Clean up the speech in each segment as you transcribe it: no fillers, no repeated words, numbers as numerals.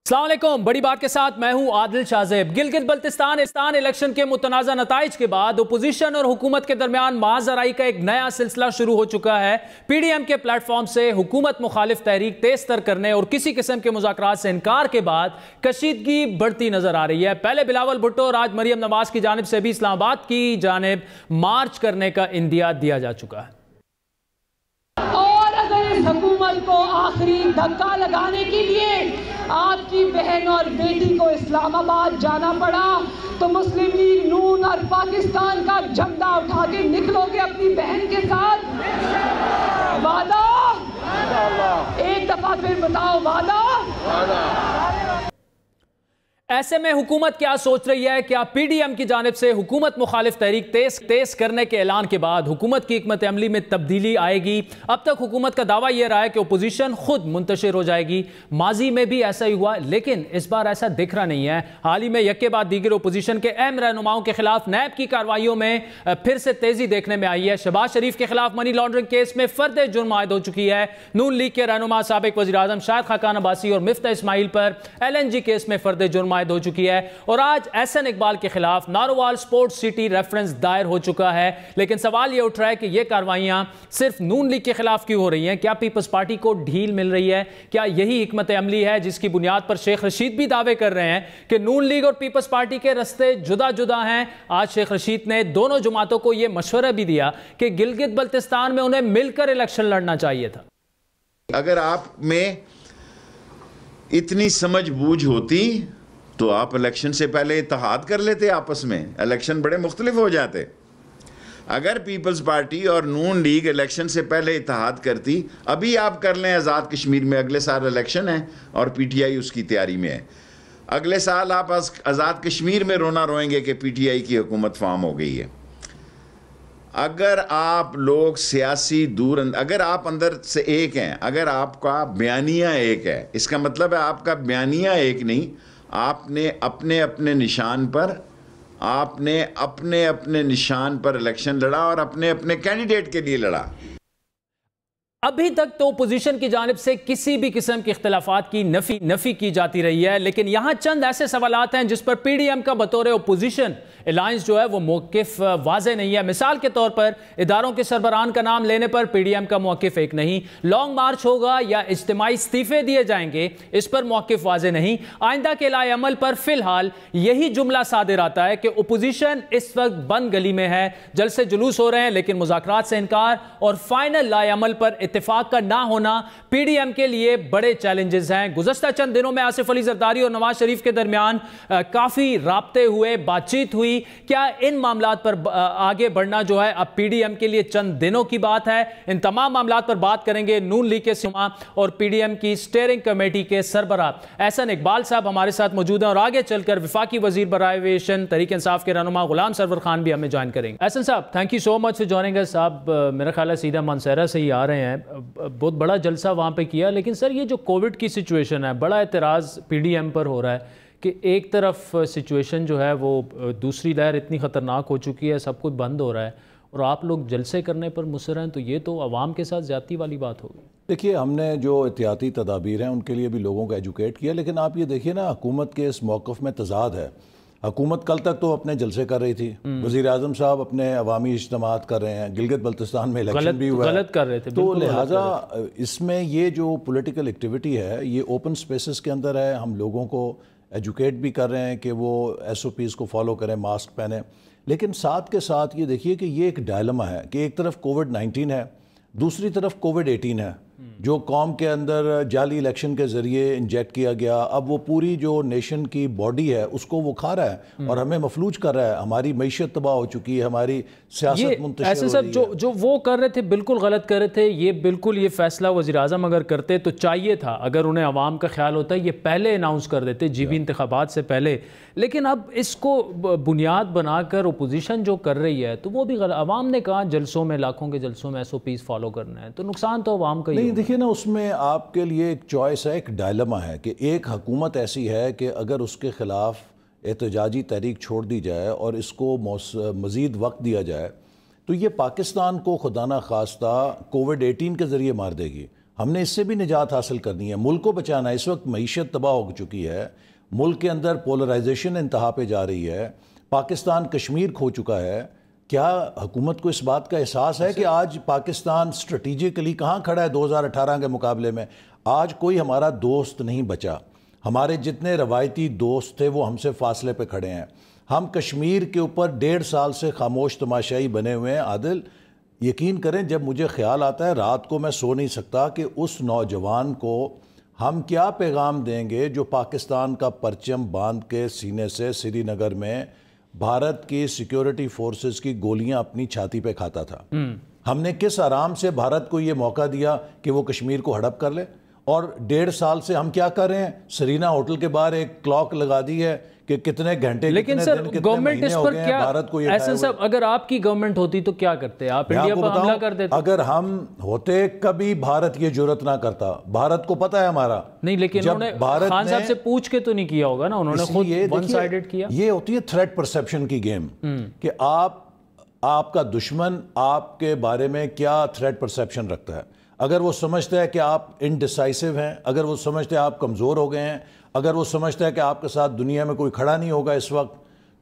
السلام علیکم، بڑی بات کے ساتھ میں ہوں عادل شاہزیب۔ گلگت بلتستان الیکشن کے متنازع نتائج کے بعد اپوزیشن اور حکومت کے درمیان معذرائی کا ایک نیا سلسلہ شروع ہو چکا ہے۔ پی ڈی ایم کے پلیٹ فارم سے حکومت مخالف تحریک تیز تر کرنے اور کسی قسم کے مذاکرات سے انکار کے بعد کشیدگی بڑھتی نظر آ رہی ہے۔ پہلے بلاول بھٹو اور آج مریم نواز کی جانب سے بھی اسلام آباد کی جانب مارچ کرنے کا اندیا دیا جا چکا ہے۔ حکومت کو آخری دھکا لگانے کے لیے آپ کی بہن اور بیٹی کو اسلام آباد جانا پڑا تو مسلم لیگ نون اور پاکستان کا جھنڈا اٹھا کے نکلو گے اپنی بہن کے ساتھ؟ وعدہ ایک دفعہ پھر بتاؤ، وعدہ؟ ایسے میں حکومت کیا سوچ رہی ہے؟ کیا پی ڈی ایم کی جانب سے حکومت مخالف تحریک تیز کرنے کے اعلان کے بعد حکومت کی حکمت عملی میں تبدیلی آئے گی؟ اب تک حکومت کا دعویٰ یہ رہا ہے کہ اپوزیشن خود منتشر ہو جائے گی۔ ماضی میں بھی ایسا ہی ہوا، لیکن اس بار ایسا دکھ رہا نہیں ہے۔ حال ہی میں یکے بعد دیگر اپوزیشن کے اہم رہنماؤں کے خلاف نیب کی کارروائیوں میں پھر سے تیزی دیکھنے میں آئی ہے۔ شہباز شریف کے خلاف منی لانڈرنگ کیس میں فرد جرم عائد ہو چکی ہے۔ نون لیگ کے رہنما سابق وزیر اعظم شاہد خاقان عباسی اور مفتاح اسماعیل پر LNG کیس میں فرد جرم عائد ہو چکی ہے، اور آج احسن اقبال کے خلاف نارووال سپورٹ سٹی ریفرنس دائر ہو چکا ہے۔ لیکن سوال یہ اٹھ رہا ہے کہ یہ کارروائیاں صرف نون لیگ کے خلاف کیوں ہو رہی ہیں؟ کیا پیپلز پارٹی کو ڈھیل مل رہی ہے؟ کیا یہی حکمت عملی ہے جس کی بنیاد پر شیخ رشید بھی دعوے کر رہے ہیں کہ نون لیگ اور پیپلز پارٹی کے رستے جدا جدا ہیں؟ آج شیخ رشید نے دونوں جماعتوں کو یہ مشورہ بھی دیا کہ گلگت بلتستان میں انہیں مل کر الیکشن لڑنا چاہیے تھا۔ اگر آپ میں اتنی سمجھ بوجھ ہوتی تو آپ الیکشن سے پہلے اتحاد کر لیتے، آپس میں الیکشن بڑے مختلف ہو جاتے۔ اگر پیپلز پارٹی اور نون لیگ الیکشن سے پہلے اتحاد کرتی، ابھی آپ کر لیں آزاد کشمیر میں، اگلے سال الیکشن ہے اور پی ٹی آئی اس کی تیاری میں ہے۔ اگلے سال آپ آزاد کشمیر میں رونا روئیں گے کہ پی ٹی آئی کی حکومت فارم ہو گئی ہے۔ اگر آپ لوگ سیاسی اگر آپ اندر سے ایک ہیں، اگر آپ کا بیانیہ ایک ہے، اس کا مطلب ہے آپ کا بیانیہ ایک نہیں، آپ نے اپنے نشان پر الیکشن لڑا اور اپنے کینڈیڈیٹ کے لیے لڑا۔ ابھی تک تو اپوزیشن کی جانب سے کسی بھی قسم کے اختلافات کی نفی کی جاتی رہی ہے، لیکن یہاں چند ایسے سوالات ہیں جس پر پی ڈی ایم کا بطور اپوزیشن الائنس جو ہے وہ موقف واضح نہیں ہے۔ مثال کے طور پر اداروں کے سربراہان کا نام لینے پر پی ڈی ایم کا موقف ایک نہیں، لانگ مارچ ہوگا یا اجتماعی استعفے دیے جائیں گے اس پر موقف واضح نہیں۔ آئندہ کے لائے عمل پر فی الحال یہی جملہ صادر آتا ہے کہ اپوزیشن اس وقت بند گلی میں ہے، جلسے جلوس ہو رہے ہیں لیکن مذاکرات سے انکار اور فائنل لائے عمل پر اتفاق کا نہ ہونا پی ڈی ایم کے لیے بڑے چیلنجز ہیں۔ گزشتہ چند دنوں میں آصف علی زرداری اور نواز شریف کے درمیان کافی رابطے ہوئے، بات چیت ہوئی۔ کیا ان معاملات پر آگے بڑھنا جو ہے اب پی ڈی ایم کے لیے چند دنوں کی بات ہے؟ ان تمام معاملات پر بات کریں گے نون لیگ کے سربراہ اور پی ڈی ایم کی سٹیئرنگ کمیٹی کے سربراہ احسن اقبال صاحب ہمارے ساتھ موجود ہیں، اور آگے چل کر وفاقی وزیر برائے ایویشن تحریک انصاف کے رہنما غلام سرور خان بھی ہمیں جوائن کریں گے۔ Ahsan sahab, thank you so much for joining us. صاحب میرا خیال ہے سیدھا مانسہرہ سے ہی آ رہے ہیں، بہت بڑا جلسہ وہاں پہ کیا، لیکن سر یہ جو کووڈ کی سچویشن ہے، بڑا اعتراض پی ڈی ایم پر ہو رہا ہے کہ ایک طرف سچویشن جو ہے وہ دوسری لہر اتنی خطرناک ہو چکی ہے، سب کچھ بند ہو رہا ہے اور آپ لوگ جلسے کرنے پر مصر ہیں، تو یہ تو عوام کے ساتھ زیادتی والی بات ہوگی۔ دیکھیے، ہم نے جو احتیاطی تدابیر ہیں ان کے لیے بھی لوگوں کو ایجوکیٹ کیا، لیکن آپ یہ دیکھیے نا، حکومت کے اس موقف میں تضاد ہے۔ حکومت کل تک تو اپنے جلسے کر رہی تھی، وزیر اعظم صاحب اپنے عوامی اجتماعات کر رہے ہیں، گلگت بلتستان میں الیکشن بھی ہوا ہے، غلط کر رہے تھے، تو لہٰذا اس میں یہ جو پولیٹیکل ایکٹیویٹی ہے یہ اوپن سپیسز کے اندر ہے۔ ہم لوگوں کو ایجوکیٹ بھی کر رہے ہیں کہ وہ SOPs کو فالو کریں، ماسک پہنیں، لیکن ساتھ کے ساتھ یہ دیکھیے کہ یہ ایک ڈائلما ہے کہ ایک طرف کووڈ-19 ہے، دوسری طرف کووڈ-18 ہے جو قوم کے اندر جعلی الیکشن کے ذریعے انجیکٹ کیا گیا۔ اب وہ پوری جو نیشن کی باڈی ہے اس کو وہ کھا رہا ہے اور ہمیں مفلوج کر رہا ہے، ہماری معیشت تباہ ہو چکی ہے، ہماری سیاست منتشر ہو رہی ہے۔ جو وہ کر رہے تھے بالکل غلط کر رہے تھے، یہ فیصلہ وزیر اعظم اگر کرتے تو چاہیے تھا، اگر انہیں عوام کا خیال ہوتا ہے یہ پہلے اناؤنس کر دیتے جی بی انتخابات سے پہلے، لیکن اب اس کو بنیاد بنا کر اپوزیشن جو کر رہی ہے تو وہ بھی غلط۔ عوام نے کہا جلسوں میں، لاکھوں کے جلسوں میں SOPs فالو کرنا ہے، تو نقصان تو عوام کا ہی نہیں۔ دیکھیے نا، اس میں آپ کے لیے ایک چوائس ہے، ایک ڈائلما ہے کہ ایک حکومت ایسی ہے کہ اگر اس کے خلاف احتجاجی تحریک چھوڑ دی جائے اور اس کو مزید وقت دیا جائے تو یہ پاکستان کو خدا نہ خواستہ کووڈ-18 کے ذریعے مار دے گی، ہم نے اس سے بھی نجات حاصل کرنی ہے، ملک کو بچانا ہے۔ اس وقت معیشت تباہ ہو چکی ہے، ملک کے اندر پولرائزیشن انتہا پہ جا رہی ہے، پاکستان کشمیر کھو چکا ہے۔ کیا حکومت کو اس بات کا احساس ہے کہ آج پاکستان اسٹریٹجیکلی کہاں کھڑا ہے 2018 کے مقابلے میں؟ آج کوئی ہمارا دوست نہیں بچا، ہمارے جتنے روایتی دوست تھے وہ ہم سے فاصلے پہ کھڑے ہیں۔ ہم کشمیر کے اوپر 1.5 سال سے خاموش تماشائی بنے ہوئے ہیں۔ عادل، یقین کریں جب مجھے خیال آتا ہے رات کو میں سو نہیں سکتا کہ اس نوجوان کو ہم کیا پیغام دیں گے جو پاکستان کا پرچم باندھ کے سینے سے سری نگر میں بھارت کی سیکیورٹی فورسز کی گولیاں اپنی چھاتی پہ کھاتا تھا۔ ہم نے کس آرام سے بھارت کو یہ موقع دیا کہ وہ کشمیر کو ہڑپ کر لے؟ اور 1.5 سال سے ہم کیا کر رہے ہیں؟ سرینا ہوٹل کے باہر ایک کلاک لگا دی ہے کہ کتنے گھنٹے، لیکن کتنے سر دن، کتنے گورنمنٹ مہینے اس ہو پر گئے ہیں کیا، بھارت کو یہ احسن صاحب اگر آپ کی گورنمنٹ ہوتی تو کیا کرتے؟ آپ انڈیا پر حملہ کر دیتے؟ اگر ہم ہوتے کبھی بھارت یہ جرت نہ کرتا، بھارت کو پتہ ہے ہمارا نہیں، لیکن انہوں نے خان صاحب سے پوچھ کے تو نہیں کیا ہوگا نا، انہوں نے خود ون سائیڈڈ کیا۔ یہ ہوتی ہے تھریٹ پرسیپشن کی گیم کہ آپ کا دشمن آپ کے بارے میں کیا تھریٹ پرسیپشن رکھتا ہے۔ اگر وہ سمجھتا ہے کہ آپ انڈیسائسو ہیں، اگر وہ سمجھتا ہے آپ کمزور ہو گئے ہیں، اگر وہ سمجھتا ہے کہ آپ کے ساتھ دنیا میں کوئی کھڑا نہیں ہوگا اس وقت،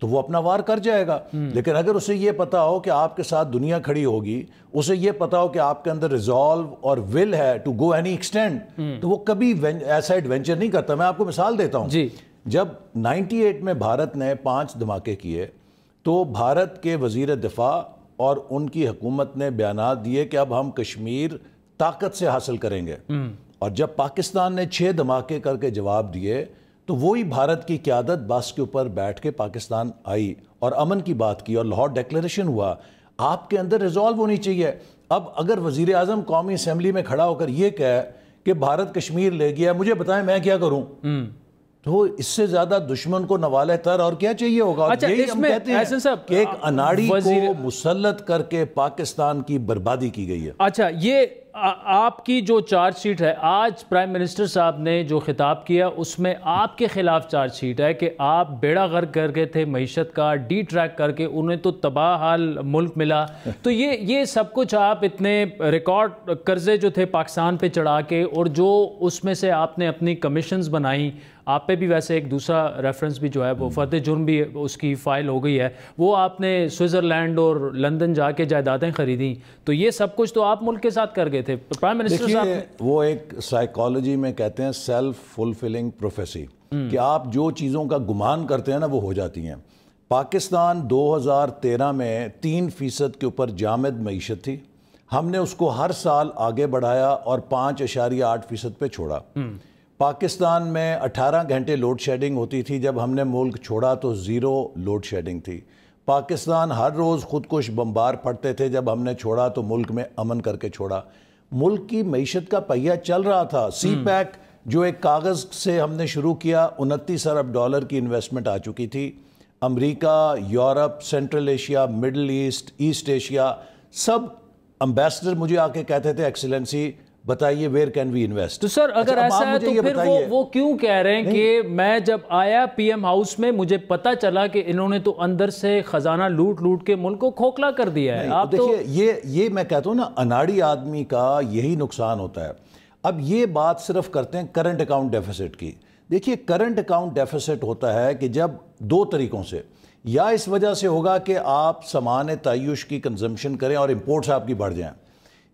تو وہ اپنا وار کر جائے گا۔ لیکن اگر اسے یہ پتا ہو کہ آپ کے ساتھ دنیا کھڑی ہوگی، اسے یہ پتا ہو کہ آپ کے اندر ریزالو اور ول ہے ٹو گو اینی ایکسٹینڈ، تو وہ کبھی ایسا ایڈونچر نہیں کرتا۔ میں آپ کو مثال دیتا ہوں، جب 98 میں بھارت نے 5 دھماکے کیے تو بھارت کے وزیر دفاع اور ان کی حکومت نے بیانات دیے کہ اب ہم کشمیر طاقت سے حاصل کریں گے، اور جب پاکستان نے 6 دھماکے کر کے جواب دیے تو وہی بھارت کی قیادت بس کے اوپر بیٹھ کے پاکستان آئی اور امن کی بات کی اور لاہور ڈیکلیریشن ہوا۔ آپ کے اندر ریزالو ہونی چاہیے۔ اب اگر وزیر اعظم قومی اسمبلی میں کھڑا ہو کر یہ کہے کہ بھارت کشمیر لے گیا، مجھے بتائیں میں کیا کروں؟ تو اس سے زیادہ دشمن کو نوالے تر اور کیا چاہیے ہوگا؟ یہی ہم کہتے ہیں کہ ایک اناڑی کو مسلط کر کے پاکستان کی بربادی کی گئی ہے۔ اچھا، یہ آپ کی جو چارج شیٹ ہے، آج پرائم منسٹر صاحب نے جو خطاب کیا اس میں آپ کے خلاف چارج شیٹ ہے کہ آپ بیڑا غرق کر گئے تھے معیشت کا، ڈی ٹریک کر کے، انہیں تو تباہ حال ملک ملا۔ تو یہ سب کچھ آپ اتنے ریکارڈ قرضے جو تھے پاکستان پہ چڑھا کے، اور جو اس میں سے آپ نے اپنی کمیشنز بنائیں، آپ پہ بھی ویسے ایک دوسرا ریفرنس بھی جو ہے وہ فرد جرم بھی اس کی فائل ہو گئی ہے، وہ آپ نے سوئٹزرلینڈ اور لندن جا کے جائیدادیں خریدیں، تو یہ سب کچھ تو آپ ملک کے ساتھ کر گئے تھے پرائم منسٹر صاحب۔ وہ ایک سائیکالوجی میں کہتے ہیں سیلف فلفلنگ پروفیسی، کہ آپ جو چیزوں کا گمان کرتے ہیں نا وہ ہو جاتی ہیں۔ پاکستان 2013 میں 3% کے اوپر جامد معیشت تھی، ہم نے اس کو ہر سال آگے بڑھایا اور 5.8% پہ چھوڑا۔ پاکستان میں 18 گھنٹے لوڈ شیڈنگ ہوتی تھی، جب ہم نے ملک چھوڑا تو 0 لوڈ شیڈنگ تھی۔ پاکستان ہر روز خودکش بمبار پھٹتے تھے، جب ہم نے چھوڑا تو ملک میں امن کر کے چھوڑا۔ ملک کی معیشت کا پہیہ چل رہا تھا۔ سی پیک جو ایک کاغذ سے ہم نے شروع کیا، 29 ارب ڈالر کی انویسٹمنٹ آ چکی تھی۔ America, Europe, Central Asia, Middle East, East Asia, سب امبیسڈر مجھے آ کے کہتے تھے ایکسیلنسی بتائیے ویئر کین وی انویسٹ۔ تو سر اگر ایسا ہے تو پھر وہ کیوں کہہ رہے ہیں کہ میں جب آیا پی ایم ہاؤس میں مجھے پتا چلا کہ انہوں نے تو اندر سے خزانہ لوٹ کے ملک کو کھوکھلا کر دیا ہے؟ آپ دیکھیے یہ میں کہتا ہوں نا، اناڑی آدمی کا یہی نقصان ہوتا ہے۔ اب یہ بات صرف کرتے ہیں کرنٹ اکاؤنٹ ڈیفیسٹ کی۔ دیکھیے کرنٹ اکاؤنٹ ڈیفیسٹ ہوتا ہے کہ جب 2 طریقوں سے، یا اس وجہ سے ہوگا کہ آپ سامان تعیش کی کنزمپشن کریں اور امپورٹس آپ کی بڑھ جائیں،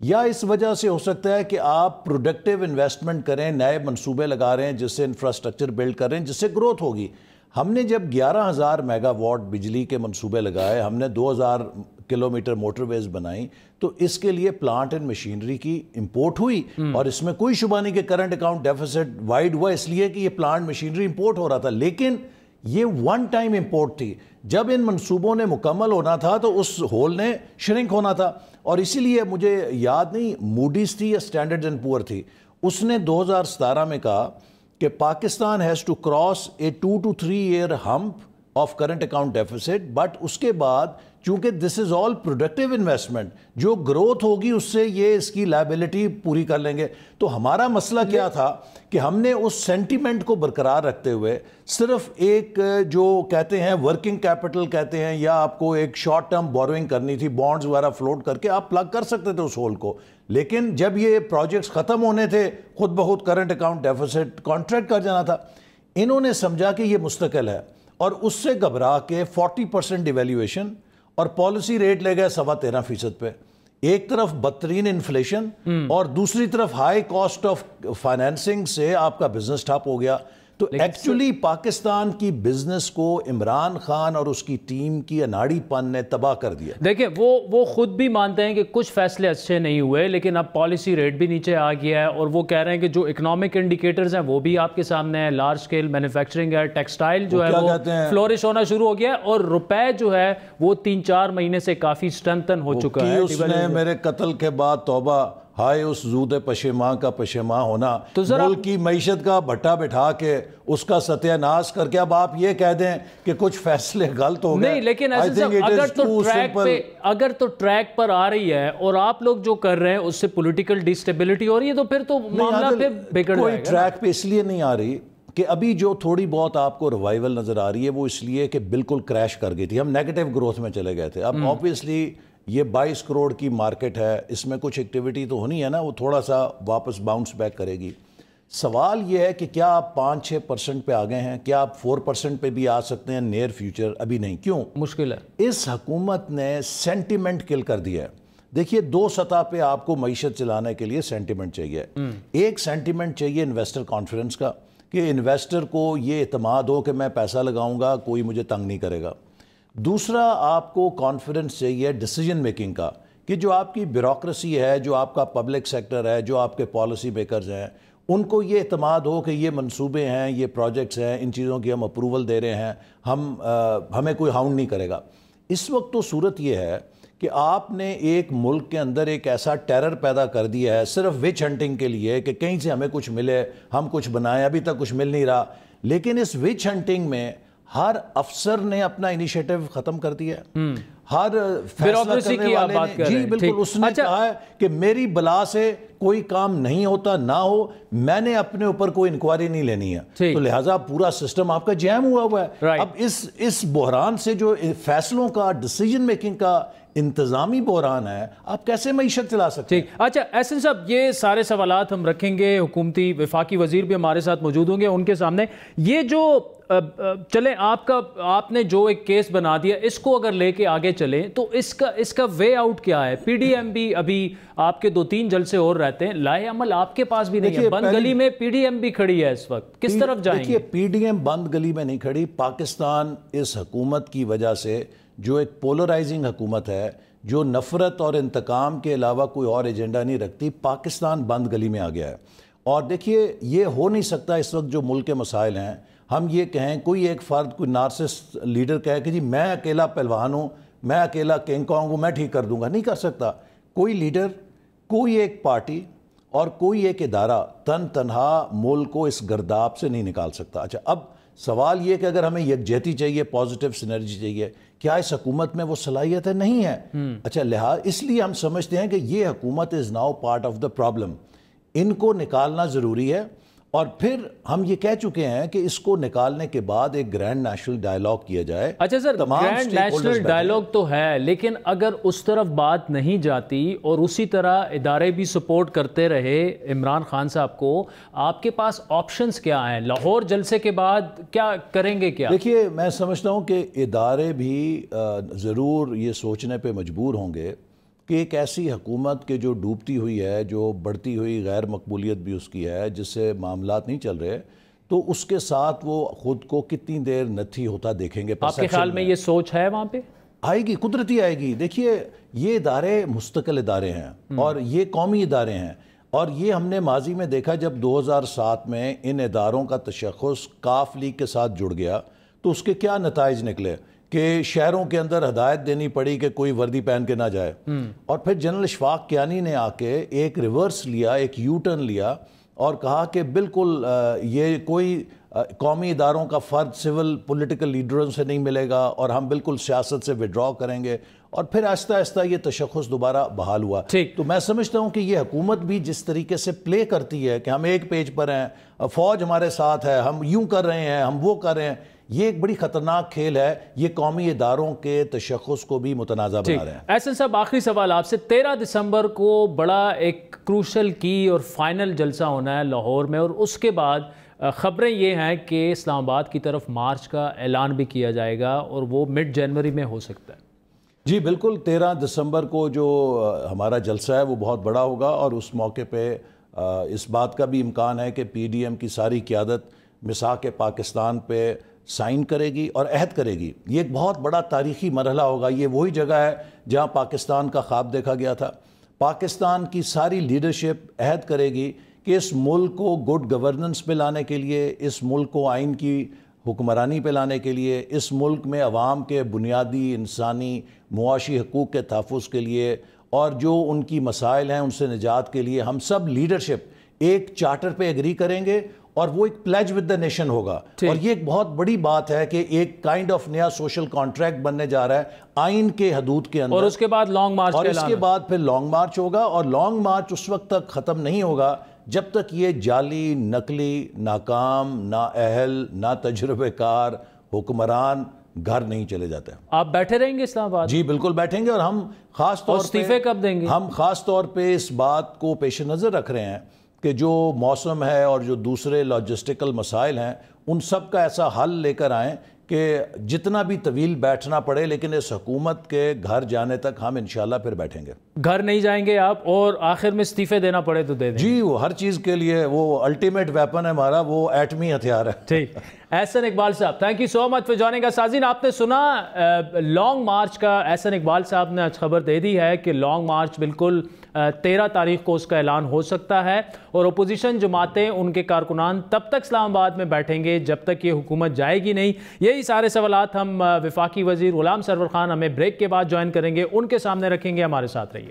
یا اس وجہ سے ہو سکتا ہے کہ آپ پروڈکٹیو انویسٹمنٹ کریں، نئے منصوبے لگا رہے ہیں جس سے انفراسٹرکچر بلڈ کر رہے ہیں جس سے گروتھ ہوگی۔ ہم نے جب 11,000 میگا واٹ بجلی کے منصوبے لگائے، ہم نے 2,000 کلومیٹر موٹر ویز بنائیں، تو اس کے لیے پلانٹ اینڈ مشینری کی امپورٹ ہوئی، اور اس میں کوئی شبہ نہیں کہ کرنٹ اکاؤنٹ ڈیفیسٹ وائڈ ہوا اس لیے کہ یہ پلانٹ مشینری امپورٹ ہو رہا تھا۔ لیکن یہ ون ٹائم امپورٹ تھی، جب ان منصوبوں نے مکمل ہونا تھا تو اس ہول نے شرنک ہونا تھا، اور اسی لیے مجھے یاد نہیں موڈیز تھی یا اسٹینڈرڈ اینڈ پور تھی، اس نے 2017 میں کہا کہ Pakistan has to cross a 2 to 3 year hump of current account deficit, but اس کے بعد چونکہ this is all productive investment, جو گروتھ ہوگی اس سے یہ اس کی لائبلٹی پوری کر لیں گے. تو ہمارا مسئلہ کیا تھا کہ ہم نے اس سینٹیمنٹ کو برقرار رکھتے ہوئے صرف ایک جو کہتے ہیں ورکنگ کیپٹل کہتے ہیں، یا آپ کو ایک شارٹ ٹرم بوروئنگ کرنی تھی، بانڈز وغیرہ فلوٹ کر کے آپ پلگ کر سکتے تھے اس ہول کو. لیکن جب یہ پروجیکٹس ختم ہونے تھے خود بخود کرنٹ اکاؤنٹ ڈیفیسٹ کانٹریکٹ کر جانا تھا. انہوں نے سمجھا کہ یہ مستقل ہے اور اس سے گھبرا کے 40% ڈیویلیویشن اور پالیسی ریٹ لے گئے 13.25% پہ. ایک طرف بدترین انفلیشن اور دوسری طرف ہائی کاسٹ آف فائنینسنگ سے آپ کا بزنس ٹھپ ہو گیا. تو ایکچولی پاکستان کی بزنس کو عمران خان اور اس کی ٹیم کی اناڑی پن نے تباہ کر دیا. دیکھیں وہ خود بھی مانتے ہیں کہ کچھ فیصلے اچھے نہیں ہوئے، لیکن اب پالیسی ریٹ بھی نیچے آ گیا ہے، اور وہ کہہ رہے ہیں کہ جو اکنامک انڈیکیٹرز ہیں وہ بھی آپ کے سامنے ہیں. لارج سکیل مینوفیکچرنگ ہے، ٹیکسٹائل جو ہے وہ فلورش ہونا شروع ہو گیا ہے، اور روپے جو ہے وہ 3-4 مہینے سے کافی اسٹرنتھن ہو چکا ہے. اس نے میرے قتل کے بعد توبہ ہائے اس زود پشیماں کا پشیماں ہونا، ملک کی معیشت کا بھٹا بٹھا کے اس کا ستیہ ناش کر کے اب آپ یہ کہہ دیں کہ کچھ فیصلے غلط ہو گئے. نہیں، لیکن اگر تو ٹریک پر آ رہی ہے اور آپ لوگ جو کر رہے ہیں اس سے پولیٹیکل ڈیسٹیبلٹی ہو رہی ہے، تو پھر تو معاملہ پھر بگڑ جائے گا. کوئی ٹریک پہ اس لیے نہیں آ رہی کہ ابھی جو تھوڑی بہت آپ کو ریوائول نظر آ رہی ہے وہ اس لیے کہ بالکل کریش کر گئی تھی، ہم نیگیٹو گروتھ میں چلے گئے تھے. اب آبویسلی یہ 22 کروڑ کی مارکیٹ ہے، اس میں کچھ ایکٹیویٹی تو ہونی ہے نا، وہ تھوڑا سا واپس باؤنس بیک کرے گی. سوال یہ ہے کہ کیا آپ 5-6% پہ آ گئے ہیں، کیا آپ 4% پہ بھی آ سکتے ہیں نیئر فیوچر؟ ابھی نہیں. کیوں؟ مشکل ہے. اس حکومت نے سینٹیمنٹ کل کر دیا ہے. دیکھیے 2 سطح پہ آپ کو معیشت چلانے کے لیے سینٹیمنٹ چاہیے. ایک سینٹیمنٹ چاہیے انویسٹر کانفیڈنس کا، کہ انویسٹر کو یہ اعتماد ہو کہ میں پیسہ لگاؤں گا کوئی مجھے تنگ نہیں کرے گا. دوسرا آپ کو کانفیڈنس چاہیے ڈیسیجن میکنگ کا، کہ جو آپ کی بیوروکریسی ہے، جو آپ کا پبلک سیکٹر ہے، جو آپ کے پالیسی میکرز ہیں، ان کو یہ اعتماد ہو کہ یہ منصوبے ہیں، یہ پروجیکٹس ہیں، ان چیزوں کی ہم اپروول دے رہے ہیں، ہمیں کوئی ہاؤنڈ نہیں کرے گا. اس وقت تو صورت یہ ہے کہ آپ نے ایک ملک کے اندر ایک ایسا ٹیرر پیدا کر دیا ہے صرف وچ ہنٹنگ کے لیے کہ کہیں سے ہمیں کچھ ملے، ہم کچھ بنائیں. ابھی تک کچھ مل نہیں رہا، لیکن اس وچ ہنٹنگ میں ہر افسر نے اپنا انیشیٹو ختم کر دیا ہے. ہر فیصلہ کرنے والے نے، جی بالکل، اس نے کہا ہے کہ میری بلا سے کوئی کام نہیں ہوتا، نہ ہو، میں نے اپنے اوپر کوئی انکوائری نہیں لینی ہے. تو لہٰذا پورا سسٹم آپ کا جیم ہوا ہے. اب اس بحران سے جو فیصلوں کا، ڈیسیجن میکنگ کا انتظامی بحران ہے، آپ کیسے معیشت چلا سکتے ہیں؟ اچھا احسن صاحب، یہ سارے سوالات ہم رکھیں گے. حکومتی وفاقی وزیر بھی ہمارے ساتھ موجود ہوں گے، ان کے سامنے یہ جو چلیں آپ نے جو ایک کیس بنا دیا، اس کو اگر لے کے آگے چلیں تو اس کا وے آؤٹ کیا ہے؟ پی ڈی ایم بھی ابھی آپ کے 2-3 جلسے اور رہتے ہیں، لائے عمل آپ کے پاس بھی نہیں ہے. بند گلی میں پی ڈی ایم بھی کھڑی ہے اس وقت، کس طرف جائیں گے؟ دیکھیے پی ڈی ایم بند گلی میں نہیں کھڑی. پاکستان اس حکومت کی وجہ سے جو ایک پولرائزنگ حکومت ہے، جو نفرت اور انتقام کے علاوہ کوئی اور ایجنڈا نہیں رکھتی، پاکستان بند گلی میں آ گیا ہے. اور دیکھیے یہ ہو نہیں سکتا اس وقت جو ملک کے مسائل ہیں، ہم یہ کہیں کوئی ایک فرد، کوئی نارسسٹ لیڈر کہے کہ جی میں اکیلا پہلوان ہوں، میں اکیلا کنگ کانگ ہوں، میں ٹھیک کر دوں گا. نہیں کر سکتا. کوئی لیڈر، کوئی ایک پارٹی اور کوئی ایک ادارہ تنہا ملک کو اس گرداب سے نہیں نکال سکتا. اچھا اب سوال یہ کہ اگر ہمیں یکجہتی چاہیے، پازیٹیو سینرجی چاہیے، کیا اس حکومت میں وہ صلاحیت ہے؟ نہیں ہے. اچھا لہٰذا اس لیے ہم سمجھتے ہیں کہ یہ حکومت is now part of the problem. ان کو نکالنا ضروری ہے. اور پھر ہم یہ کہہ چکے ہیں کہ اس کو نکالنے کے بعد ایک گرینڈ نیشنل ڈائیلاگ کیا جائے. اچھا سر، گرینڈ نیشنل ڈائیلاگ تو ہے، لیکن اگر اس طرف بات نہیں جاتی اور اسی طرح ادارے بھی سپورٹ کرتے رہے عمران خان صاحب کو، آپ کے پاس آپشنز کیا ہیں؟ لاہور جلسے کے بعد کیا کریں گے؟ کیا دیکھیے میں سمجھتا ہوں کہ ادارے بھی ضرور یہ سوچنے پہ مجبور ہوں گے کہ ایک ایسی حکومت کے جو ڈوبتی ہوئی ہے، جو بڑھتی ہوئی غیر مقبولیت بھی اس کی ہے، جس سے معاملات نہیں چل رہے، تو اس کے ساتھ وہ خود کو کتنی دیر نتھی ہوتا دیکھیں گے. آپ کے خیال میں یہ سوچ ہے وہاں پہ؟ آئے گی، قدرتی آئے گی. دیکھیے یہ ادارے مستقل ادارے ہیں اور یہ قومی ادارے ہیں، اور یہ ہم نے ماضی میں دیکھا جب 2007 میں ان اداروں کا تشخص کاف لیگ کے ساتھ جڑ گیا تو اس کے کیا نتائج نکلے کہ شہروں کے اندر ہدایت دینی پڑی کہ کوئی وردی پہن کے نہ جائے. اور پھر جنرل اشفاق کیانی نے آ کے ایک ریورس لیا، ایک یو ٹرن لیا اور کہا کہ بالکل یہ کوئی قومی اداروں کا فرد سول پولیٹیکل لیڈروں سے نہیں ملے گا اور ہم بالکل سیاست سے وڈرا کریں گے، اور پھر آہستہ آہستہ یہ تشخص دوبارہ بحال ہوا۔ تو میں سمجھتا ہوں کہ یہ حکومت بھی جس طریقے سے پلے کرتی ہے کہ ہم ایک پیج پر ہیں، فوج ہمارے ساتھ ہے، ہم یوں کر رہے ہیں، ہم وہ کر رہے ہیں، یہ ایک بڑی خطرناک کھیل ہے، یہ قومی اداروں کے تشخص کو بھی متنازع بنا رہے ہیں۔ احسن صاحب، آخری سوال آپ سے، 13 دسمبر کو بڑا ایک کروشل کی اور فائنل جلسہ ہونا ہے لاہور میں، اور اس کے بعد خبریں یہ ہیں کہ اسلام آباد کی طرف مارچ کا اعلان بھی کیا جائے گا اور وہ مڈ جنوری میں ہو سکتا ہے۔ جی بالکل، 13 دسمبر کو جو ہمارا جلسہ ہے وہ بہت بڑا ہوگا، اور اس موقع پہ اس بات کا بھی امکان ہے کہ پی ڈی ایم کی ساری قیادت میثاق پاکستان پہ سائن کرے گی اور عہد کرے گی۔ یہ ایک بہت بڑا تاریخی مرحلہ ہوگا، یہ وہی جگہ ہے جہاں پاکستان کا خواب دیکھا گیا تھا۔ پاکستان کی ساری لیڈرشپ عہد کرے گی کہ اس ملک کو گڈ گورننس پہ لانے کے لیے، اس ملک کو آئین کی حکمرانی پہ لانے کے لیے، اس ملک میں عوام کے بنیادی انسانی معاشی حقوق کے تحفظ کے لیے اور جو ان کی مسائل ہیں ان سے نجات کے لیے ہم سب لیڈرشپ ایک چارٹر پہ ایگری کریں گے، اور وہ ایک پلیج ود دا نیشن ہوگا۔ اور یہ ایک بہت بڑی بات ہے کہ ایک کائنڈ آف نیا سوشل کانٹریکٹ بننے جا رہا ہے آئین کے حدود کے اندر، اور اس کے بعد لانگ مارچ، اور اس کے بعد پھر لانگ مارچ ہوگا، اور لانگ مارچ اس وقت تک ختم نہیں ہوگا جب تک یہ جعلی، نقلی، ناکام، نااہل، نا تجربہ کار حکمران گھر نہیں چلے جاتے۔ آپ بیٹھے رہیں گے اسلام آباد؟ جی بالکل بیٹھیں گے، اور ہم خاص طور پہ استعفے کب دیں گے؟ ہم خاص طور پہ اس بات کو پیش نظر رکھ رہے ہیں کہ جو موسم ہے اور جو دوسرے لاجسٹیکل مسائل ہیں ان سب کا ایسا حل لے کر آئیں کہ جتنا بھی طویل بیٹھنا پڑے، لیکن اس حکومت کے گھر جانے تک ہم انشاءاللہ پھر بیٹھیں گے۔ گھر نہیں جائیں گے آپ، اور آخر میں استعفے دینا پڑے تو دے دیں؟ جی، وہ ہر چیز کے لیے وہ الٹیمیٹ ویپن ہے ہمارا، وہ ایٹمی ہتھیار ہے۔ ٹھیک، Ahsan Iqbal sahab, thank you so much for joining us. سازین، آپ نے سنا لانگ مارچ کا، احسن اقبال صاحب نے آج خبر دے دی ہے کہ لانگ مارچ بالکل 13 تاریخ کو اس کا اعلان ہو سکتا ہے، اور اپوزیشن جماعتیں، ان کے کارکنان تب تک اسلام آباد میں بیٹھیں گے جب تک یہ حکومت جائے گی نہیں۔ یہی سارے سوالات ہم وفاقی وزیر غلام سرور خان ہمیں بریک کے بعد جوائن کریں گے، ان کے سامنے رکھیں گے، ہمارے ساتھ رہیے۔